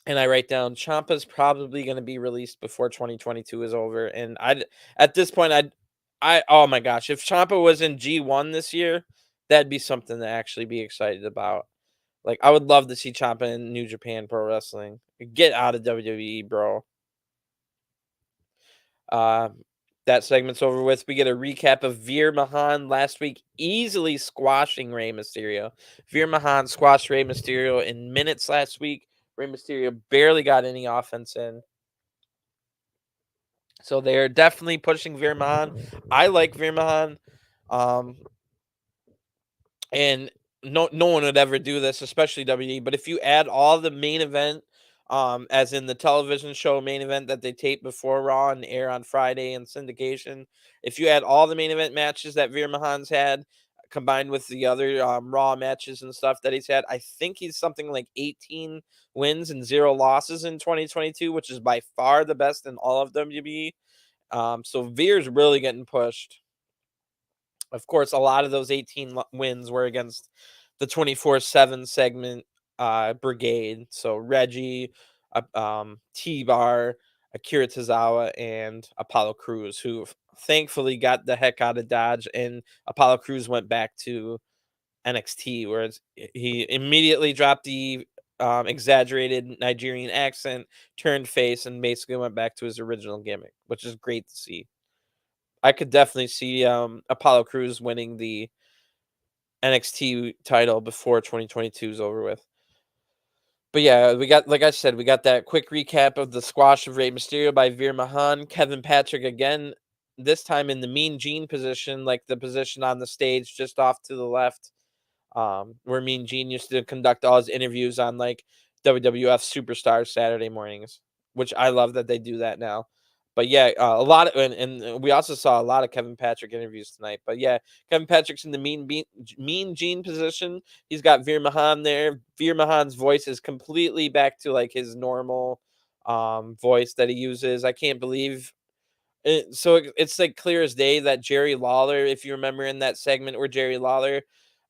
And I write down Ciampa's probably going to be released before 2022 is over. And at this point, oh my gosh, if Ciampa was in G1 this year, that'd be something to actually be excited about. I would love to see Ciampa in New Japan Pro Wrestling. Get out of WWE, bro. That segment's over with. We get a recap of Veer Mahan last week easily squashing Rey Mysterio. Veer Mahan squashed Rey Mysterio in minutes last week. Rey Mysterio barely got any offense in. So they're definitely pushing Veer Mahan. I like Veer Mahan. And no one would ever do this, especially WWE. But if you add all the main event, as in the television show main event that they tape before Raw and air on Friday and syndication, if you add all the main event matches that Veer Mahan's had, combined with the other Raw matches and stuff that he's had, I think he's something like 18 wins and 0 losses in 2022, which is by far the best in all of WWE. So Veer's really getting pushed. Of course, a lot of those 18 wins were against the 24/7 segment brigade. So Reggie, T-Bar, Akira Tozawa, and Apollo Crews, who thankfully got the heck out of Dodge. And Apollo Crews went back to NXT, where he immediately dropped the exaggerated Nigerian accent, turned face, and basically went back to his original gimmick, which is great to see. I could definitely see Apollo Crews winning the NXT title before 2022 is over with. But yeah, we got, like I said, we got that quick recap of the squash of Rey Mysterio by Veer Mahan. Kevin Patrick again, this time in the Mean Gene position, like the position on the stage just off to the left, where Mean Gene used to conduct all his interviews on WWF Superstars Saturday mornings, which I love that they do that now. But yeah, a lot of, and we also saw a lot of Kevin Patrick interviews tonight. But yeah, Kevin Patrick's in the Mean Gene position. He's got Veer Mahan there. Veer Mahan's voice is completely back to his normal voice that he uses. I can't believe it. So it's clear as day that Jerry Lawler, if you remember in that segment where Jerry Lawler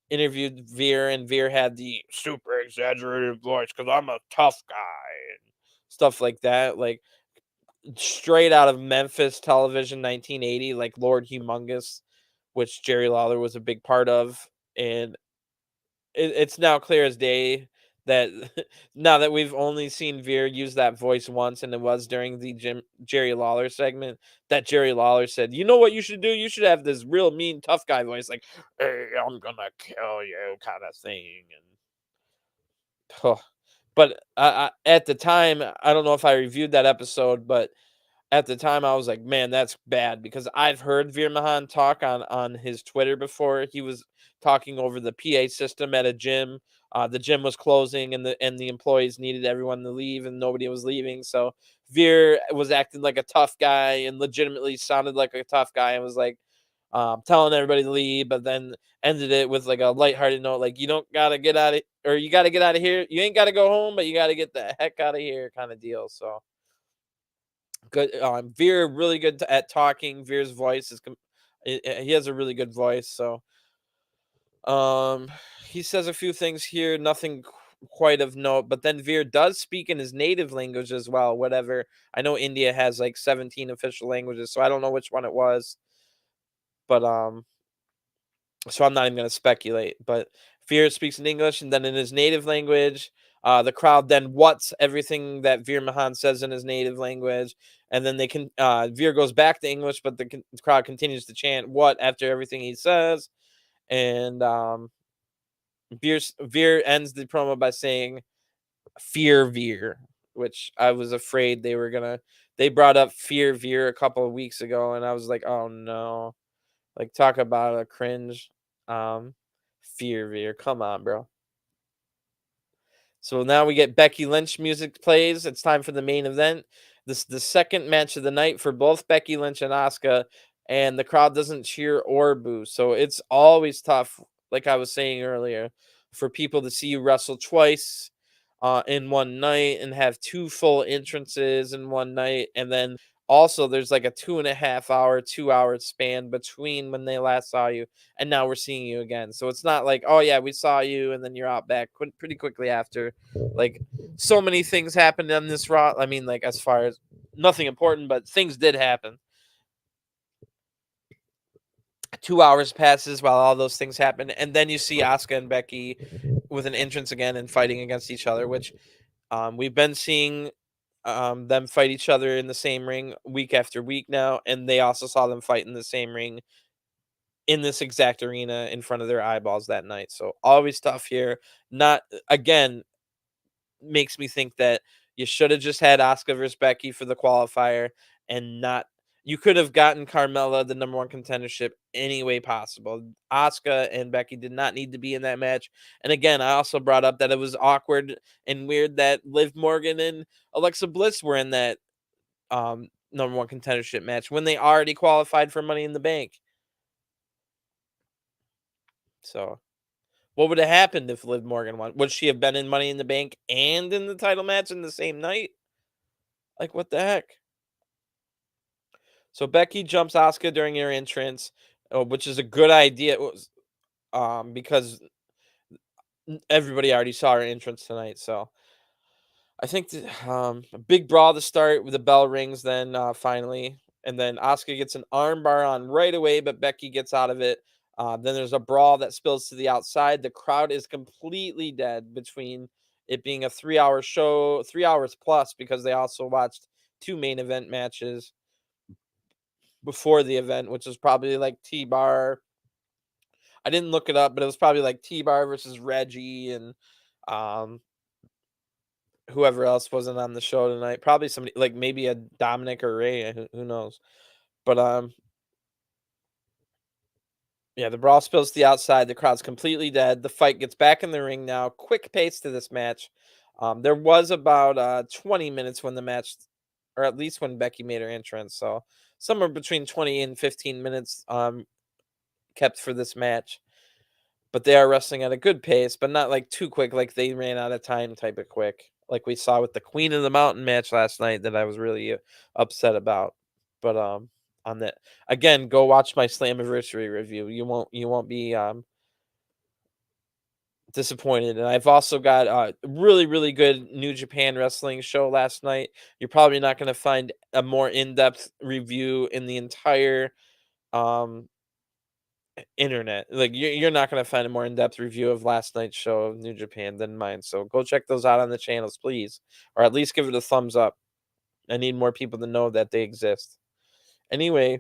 interviewed Veer and Veer had the super exaggerated voice because I'm a tough guy and stuff like that, straight out of Memphis television 1980, like Lord Humongous, which Jerry Lawler was a big part of. And it's now clear as day that now that we've only seen Veer use that voice once, and it was during the Jerry Lawler segment that Jerry Lawler said, "You know what you should do? You should have this real mean tough guy voice, like, hey, I'm gonna kill you,' kind of thing." And oh, but at the time, I don't know if I reviewed that episode, but at the time, I was like, "Man, that's bad," because I've heard Veer Mahan talk on his Twitter before. He was talking over the PA system at a gym. The gym was closing, and the employees needed everyone to leave, and nobody was leaving. So Veer was acting like a tough guy and legitimately sounded like a tough guy, and was like telling everybody to leave, but then ended it with like a lighthearted note, like, "You don't gotta get out of, or you gotta get out of here. You ain't gotta go home, but you gotta get the heck out of here," kind of deal. So good. Veer really good at talking. Veer's voice is he has a really good voice. So um, he says a few things here, nothing quite of note. But then Veer does speak in his native language as well. Whatever. I know India has like 17 official languages, so I don't know which one it was. But so I'm not even going to speculate. But Veer speaks in English, and then in his native language. The crowd then what's everything that Veer Mahan says in his native language, and then they can Veer goes back to English, but the crowd continues to chant what after everything he says, and Veer ends the promo by saying "Fear Veer," which I was afraid they were gonna. They brought up "Fear Veer" a couple of weeks ago, and I was like, "Oh no!" Like talk about a cringe. Um, Fear Veer, come on, bro. So now we get Becky Lynch music plays. It's time for the main event. This is the second match of the night for both Becky Lynch and Asuka, and the crowd doesn't cheer or boo. So it's always tough, like I was saying earlier, for people to see you wrestle twice in one night and have two full entrances in one night. And then also there's like a 2.5 hour, 2 hour span between when they last saw you and now we're seeing you again. So it's not like, oh yeah, we saw you and then you're out back pretty quickly after. Like so many things happened on this Raw. I mean, like as far as nothing important, but things did happen. 2 hours passes while all those things happen, and then you see Asuka and Becky with an entrance again and fighting against each other, which we've been seeing them fight each other in the same ring week after week now, and they also saw them fight in the same ring in this exact arena in front of their eyeballs that night. So always tough here. Not again makes me think that you should have just had Asuka versus Becky for the qualifier and not. You could have gotten Carmella the number one contendership any way possible. Asuka and Becky did not need to be in that match. And again, I also brought up that it was awkward and weird that Liv Morgan and Alexa Bliss were in that number one contendership match when they already qualified for Money in the Bank. So what would have happened if Liv Morgan won? Would she have been in Money in the Bank and in the title match in the same night? Like, what the heck? So Becky jumps Asuka during her entrance, which is a good idea. Because everybody already saw her entrance tonight. So I think a big brawl to start with the bell rings. Then finally, and then Asuka gets an armbar on right away, but Becky gets out of it. Then there's a brawl that spills to the outside. The crowd is completely dead between it being a 3 hour show, 3 hours plus, because they also watched two main event matches before the event, which was probably like T-Bar. I didn't look it up, but it was probably like T-Bar versus Reggie and um, whoever else wasn't on the show tonight. Probably somebody like maybe a Dominic or Ray. Who knows? But yeah, the brawl spills to the outside. The crowd's completely dead. The fight gets back in the ring now. Quick pace to this match. There was about 20 minutes when the match, or at least when Becky made her entrance. So somewhere between 20 and 15 minutes kept for this match. But they are wrestling at a good pace, but not like too quick, like they ran out of time type of quick, like we saw with the Queen of the Mountain match last night that I was really upset about. But on that again, go watch my Slammiversary review. You won't be disappointed. And I've also got a really good New Japan Wrestling show last night. You're probably not going to find a more in-depth review in the entire um internet. Like you're not gonna find a more in-depth review of last night's show of New Japan than mine. So go check those out on the channels, please, or at least give it a thumbs up. I need more people to know that they exist. Anyway,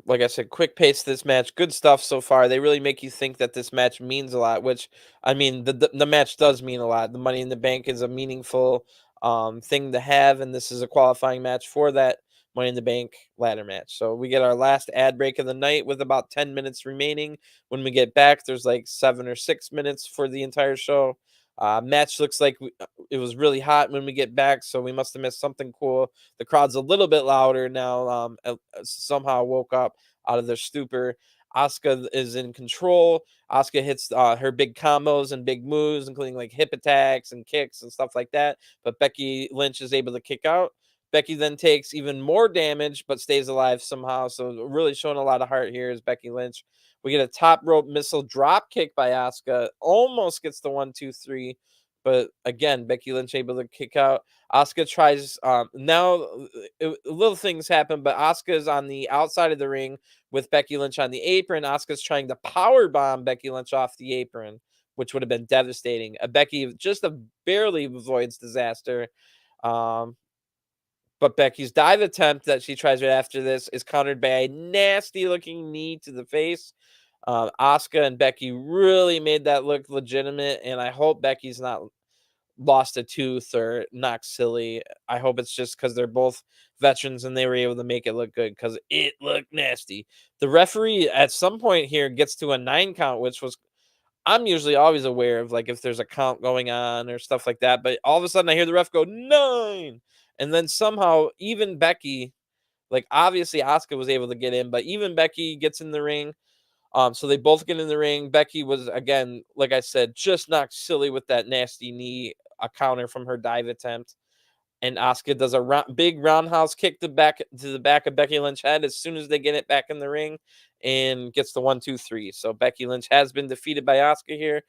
like I said, quick pace this match, good stuff so far. They really make you think that this match means a lot, which I mean the match does mean a lot. The Money in the Bank is a meaningful thing to have, and this is a qualifying match for that Money in the Bank ladder match. So we get our last ad break of the night with about 10 minutes remaining. When we get back, there's like 7 or 6 minutes for the entire show. Match looks like it was really hot when we get back, so we must have missed something cool. The crowd's a little bit louder now. Somehow woke up out of their stupor. Asuka is in control. Asuka hits her big combos and big moves, including like hip attacks and kicks and stuff like that. But Becky Lynch is able to kick out. Becky then takes even more damage, but stays alive somehow. So really showing a lot of heart here is Becky Lynch. We get a top rope missile drop kick by Asuka. Almost gets the 1, 2, 3. But again, Becky Lynch able to kick out. Asuka tries now little things happen, but Asuka is on the outside of the ring with Becky Lynch on the apron. Asuka's trying to power bomb Becky Lynch off the apron, which would have been devastating. Becky just barely avoids disaster. But Becky's dive attempt that she tries right after this is countered by a nasty looking knee to the face. Asuka and Becky really made that look legitimate, and I hope Becky's not lost a tooth or knocked silly. I hope it's just because they're both veterans and they were able to make it look good because it looked nasty. The referee at some point here gets to a 9 count, which was I'm usually always aware of like if there's a count going on or stuff like that. But all of a sudden I hear the ref go 9. And then somehow even Becky, like obviously Asuka was able to get in, but even Becky gets in the ring. So they both get in the ring. Becky was again, like I said, just knocked silly with that nasty knee, a counter from her dive attempt. And Asuka does a big roundhouse kick to the back of Becky Lynch head as soon as they get it back in the ring, and gets the 1, 2, 3. So Becky Lynch has been defeated by Asuka here.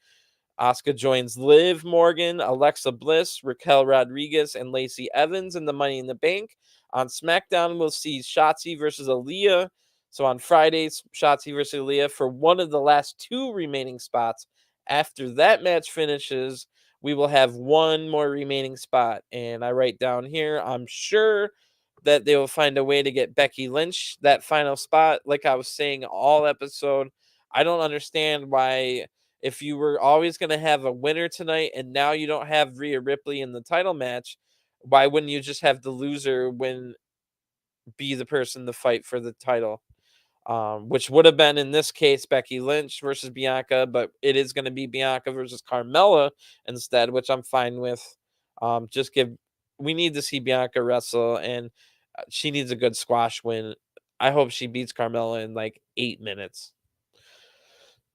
Asuka joins Liv Morgan, Alexa Bliss, Raquel Rodriguez, and Lacey Evans in the Money in the Bank. On SmackDown, we'll see Shotzi versus Aaliyah. So on Fridays, Shotzi versus Aaliyah for one of the last 2 remaining spots. After that match finishes, we will have one more remaining spot. And I write down here, I'm sure that they will find a way to get Becky Lynch that final spot. Like I was saying all episode, I don't understand why if you were always going to have a winner tonight and now you don't have Rhea Ripley in the title match, why wouldn't you just have the loser be the person to fight for the title? Which would have been in this case Becky Lynch versus Bianca, but it is going to be Bianca versus Carmella instead, which I'm fine with. We need to see Bianca wrestle, and she needs a good squash win. I hope she beats Carmella in like 8 minutes.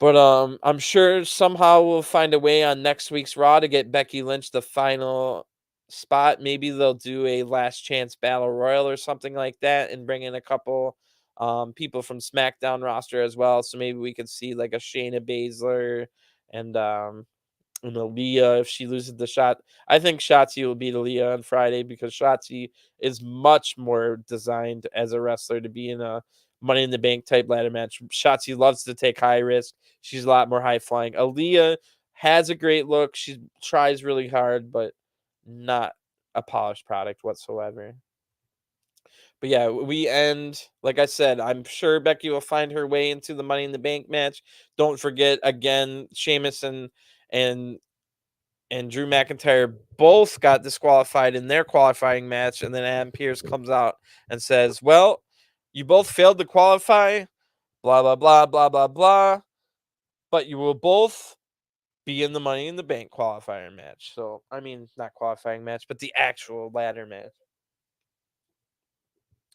But I'm sure somehow we'll find a way on next week's Raw to get Becky Lynch the final spot. Maybe they'll do a last chance battle royal or something like that and bring in a couple people from SmackDown roster as well. So maybe we could see like a Shayna Baszler and Aaliyah if she loses the shot. I think Shotzi will beat Aaliyah on Friday because Shotzi is much more designed as a wrestler to be in a Money in the Bank type ladder match. Shotzi loves to take high risk. She's a lot more high flying. Aaliyah has a great look. She tries really hard, but not a polished product whatsoever. But yeah, we end, like I said, I'm sure Becky will find her way into the Money in the Bank match. Don't forget, again, Sheamus and Drew McIntyre both got disqualified in their qualifying match. And then Adam Pearce comes out and says, well, you both failed to qualify, blah, blah, blah, blah, blah, blah. But you will both be in the Money in the Bank qualifier match. So, I mean, not qualifying match, but the actual ladder match.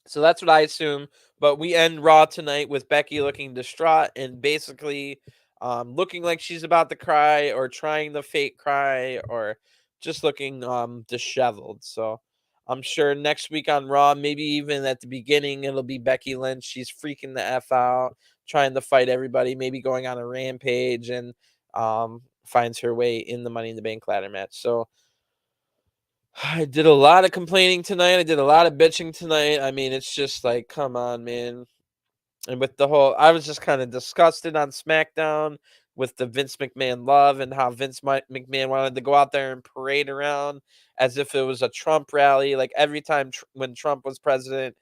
So that's what I assume. But we end Raw tonight with Becky looking distraught and basically looking like she's about to cry or trying to fake cry or just looking disheveled. So I'm sure next week on Raw, maybe even at the beginning, it'll be Becky Lynch. She's freaking the F out, trying to fight everybody, maybe going on a rampage and finds her way in the Money in the Bank ladder match. So I did a lot of complaining tonight. I did a lot of bitching tonight. I mean, it's just like, come on, man. And with the whole, I was just kind of disgusted on SmackDown with the Vince McMahon love and how McMahon wanted to go out there and parade around as if it was a Trump rally. Like every time when Trump was president,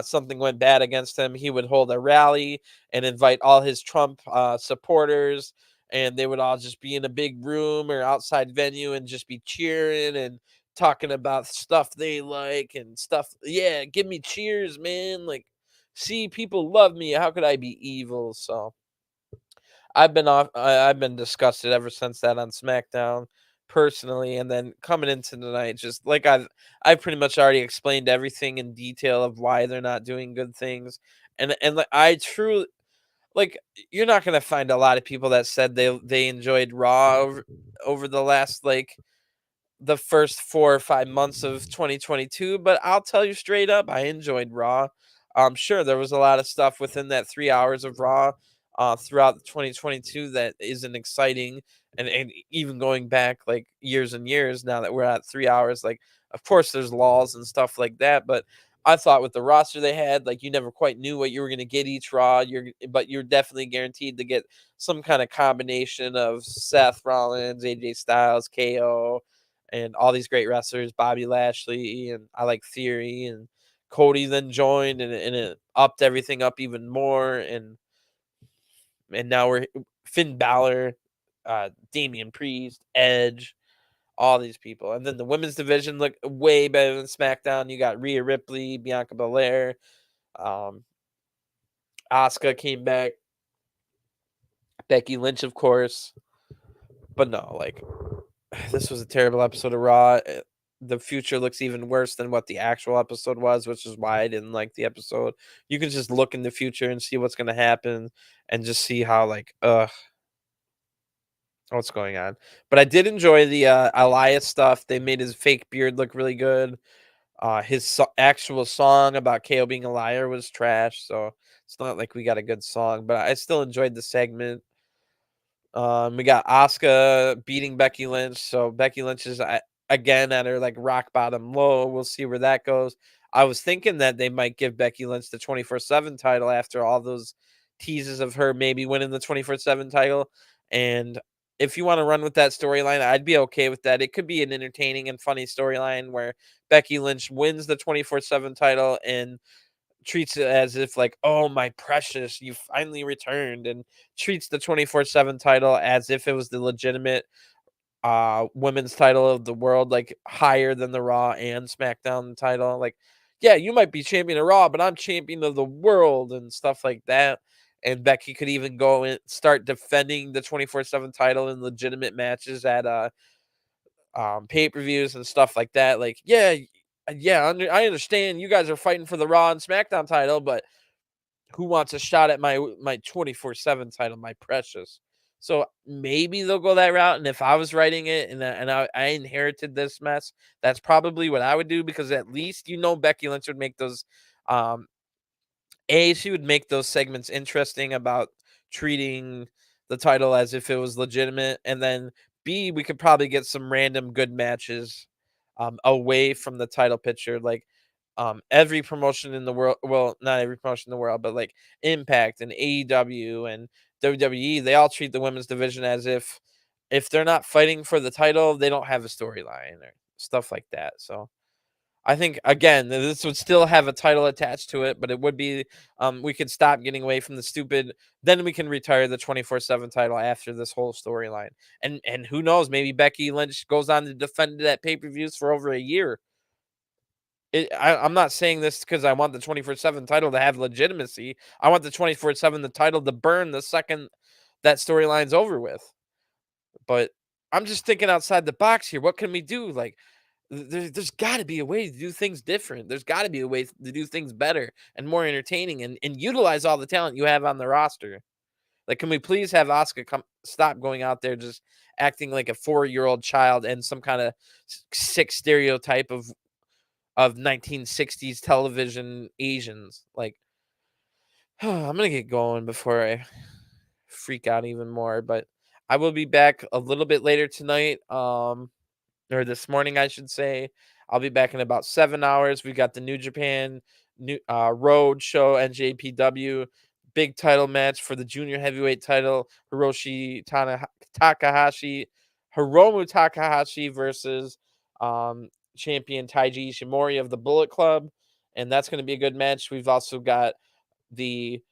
something went bad against him, he would hold a rally and invite all his Trump supporters, and they would all just be in a big room or outside venue and just be cheering and talking about stuff they like and stuff. Yeah, give me cheers, man. Like, see, people love me. How could I be evil? So I've been disgusted ever since that on SmackDown personally, and then coming into tonight, just like I've pretty much already explained everything in detail of why they're not doing good things, and like I truly like you're not gonna find a lot of people that said they enjoyed Raw over the last like the first 4 or 5 months of 2022, but I'll tell you straight up, I enjoyed Raw. Sure, there was a lot of stuff within that 3 hours of Raw, throughout 2022 that isn't exciting, and even going back, like, years and years now that we're at 3 hours, like, of course, there's laws and stuff like that, but I thought with the roster they had, like, you never quite knew what you were gonna get each Raw, but you're definitely guaranteed to get some kinda combination of Seth Rollins, AJ Styles, KO, and all these great wrestlers, Bobby Lashley, and I like Theory, and Cody then joined, and it upped everything up even more, and now we're Finn Balor, Damian Priest, Edge, all these people, and then the women's division looked way better than SmackDown. You got Rhea Ripley, Bianca Belair, um, Asuka came back, Becky Lynch, of course, but no, like this was a terrible episode of Raw. The future looks even worse than what the actual episode was, which is why I didn't like the episode. You can just look in the future and see what's going to happen and just see how, like, what's going on. But I did enjoy the Elias stuff. They made his fake beard look really good. His actual song about KO being a liar was trash. So it's not like we got a good song, but I still enjoyed the segment. We got Asuka beating Becky Lynch. So Becky Lynch is again at her like rock bottom low. We'll see where that goes. I was thinking that they might give Becky Lynch the 24/7 title after all those teases of her maybe winning the 24/7 title. And if you want to run with that storyline, I'd be okay with that. It could be an entertaining and funny storyline where Becky Lynch wins the 24/7 title and treats it as if like, "Oh, my precious, you finally returned," and treats the 24/7 title as if it was the legitimate women's title of the world, like higher than the Raw and SmackDown title. Like, yeah, you might be champion of Raw, but I'm champion of the world and stuff like that. And Becky could even go and start defending the 24/7 title in legitimate matches at pay-per-views and stuff like that. Like, yeah, yeah, I understand you guys are fighting for the Raw and SmackDown title, but who wants a shot at my 24/7 title, my precious? So maybe they'll go that route. And if I was writing it and I inherited this mess, that's probably what I would do, because at least Becky Lynch would make those um she would make those segments interesting about treating the title as if it was legitimate, and then B, we could probably get some random good matches away from the title picture, like every promotion in the world, well, not every promotion in the world, but like Impact and AEW and WWE, they all treat the women's division as if they're not fighting for the title, they don't have a storyline or stuff like that. So I think again, this would still have a title attached to it, but it would be we could stop getting away from the stupid. Then we can retire the 24/7 title after this whole storyline, and who knows, maybe Becky Lynch goes on to defend it at pay-per-views for over a year. I'm not saying this because I want the 24/7 title to have legitimacy. I want the 24/7 the title to burn the second that storyline's over with. But I'm just thinking outside the box here. What can we do? Like, there's got to be a way to do things different. There's got to be a way to do things better and more entertaining, and utilize all the talent you have on the roster. Like, can we please have Asuka stop going out there just acting like a 4-year-old child and some kind of sick stereotype of 1960s television Asians? Like, I'm gonna get going before I freak out even more. But I will be back a little bit later tonight, or this morning, I should say. I'll be back in about 7 hours. We got the New Japan New Road Show NJPW big title match for the junior heavyweight title. Takahashi, Hiromu Takahashi versus champion Taiji Ishimori of the Bullet Club, and that's going to be a good match. We've also got the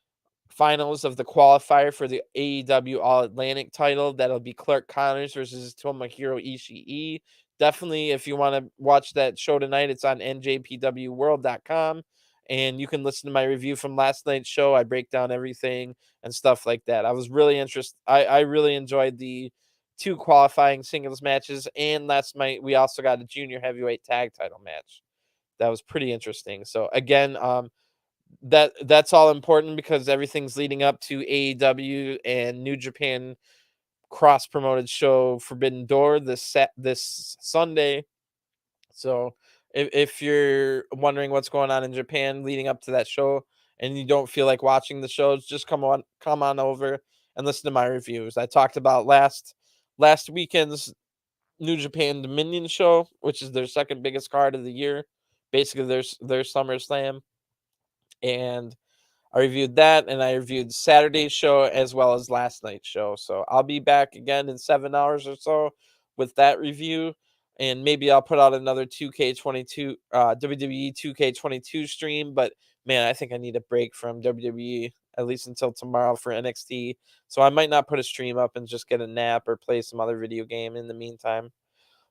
finals of the qualifier for the AEW All Atlantic title. That'll be Clark Connors versus Tomohiro Ishii. Definitely, if you want to watch that show tonight, it's on njpwworld.com. And you can listen to my review from last night's show. I break down everything and stuff like that. I was really interested. I really enjoyed the 2 qualifying singles matches. And last night, we also got a junior heavyweight tag title match. That was pretty interesting. So, again, that's all important because everything's leading up to AEW and New Japan cross promoted show Forbidden Door this Sunday. So if you're wondering what's going on in Japan leading up to that show and you don't feel like watching the shows, just come on over and listen to my reviews. I talked about last weekend's New Japan Dominion show, which is their second biggest card of the year, basically their SummerSlam, and I reviewed that, and I reviewed Saturday's show as well as last night's show. So I'll be back again in 7 hours or so with that review, and maybe I'll put out another 2K22 WWE 2K22 stream. But man, I think I need a break from WWE at least until tomorrow for NXT. So I might not put a stream up and just get a nap or play some other video game in the meantime.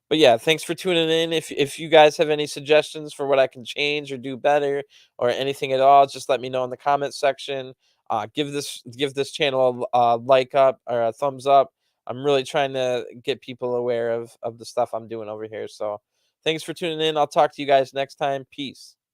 But yeah, thanks for tuning in. If you guys have any suggestions for what I can change or do better or anything at all, just let me know in the comment section. Give this channel a like up or a thumbs up. I'm really trying to get people aware of the stuff I'm doing over here. So thanks for tuning in. I'll talk to you guys next time. Peace.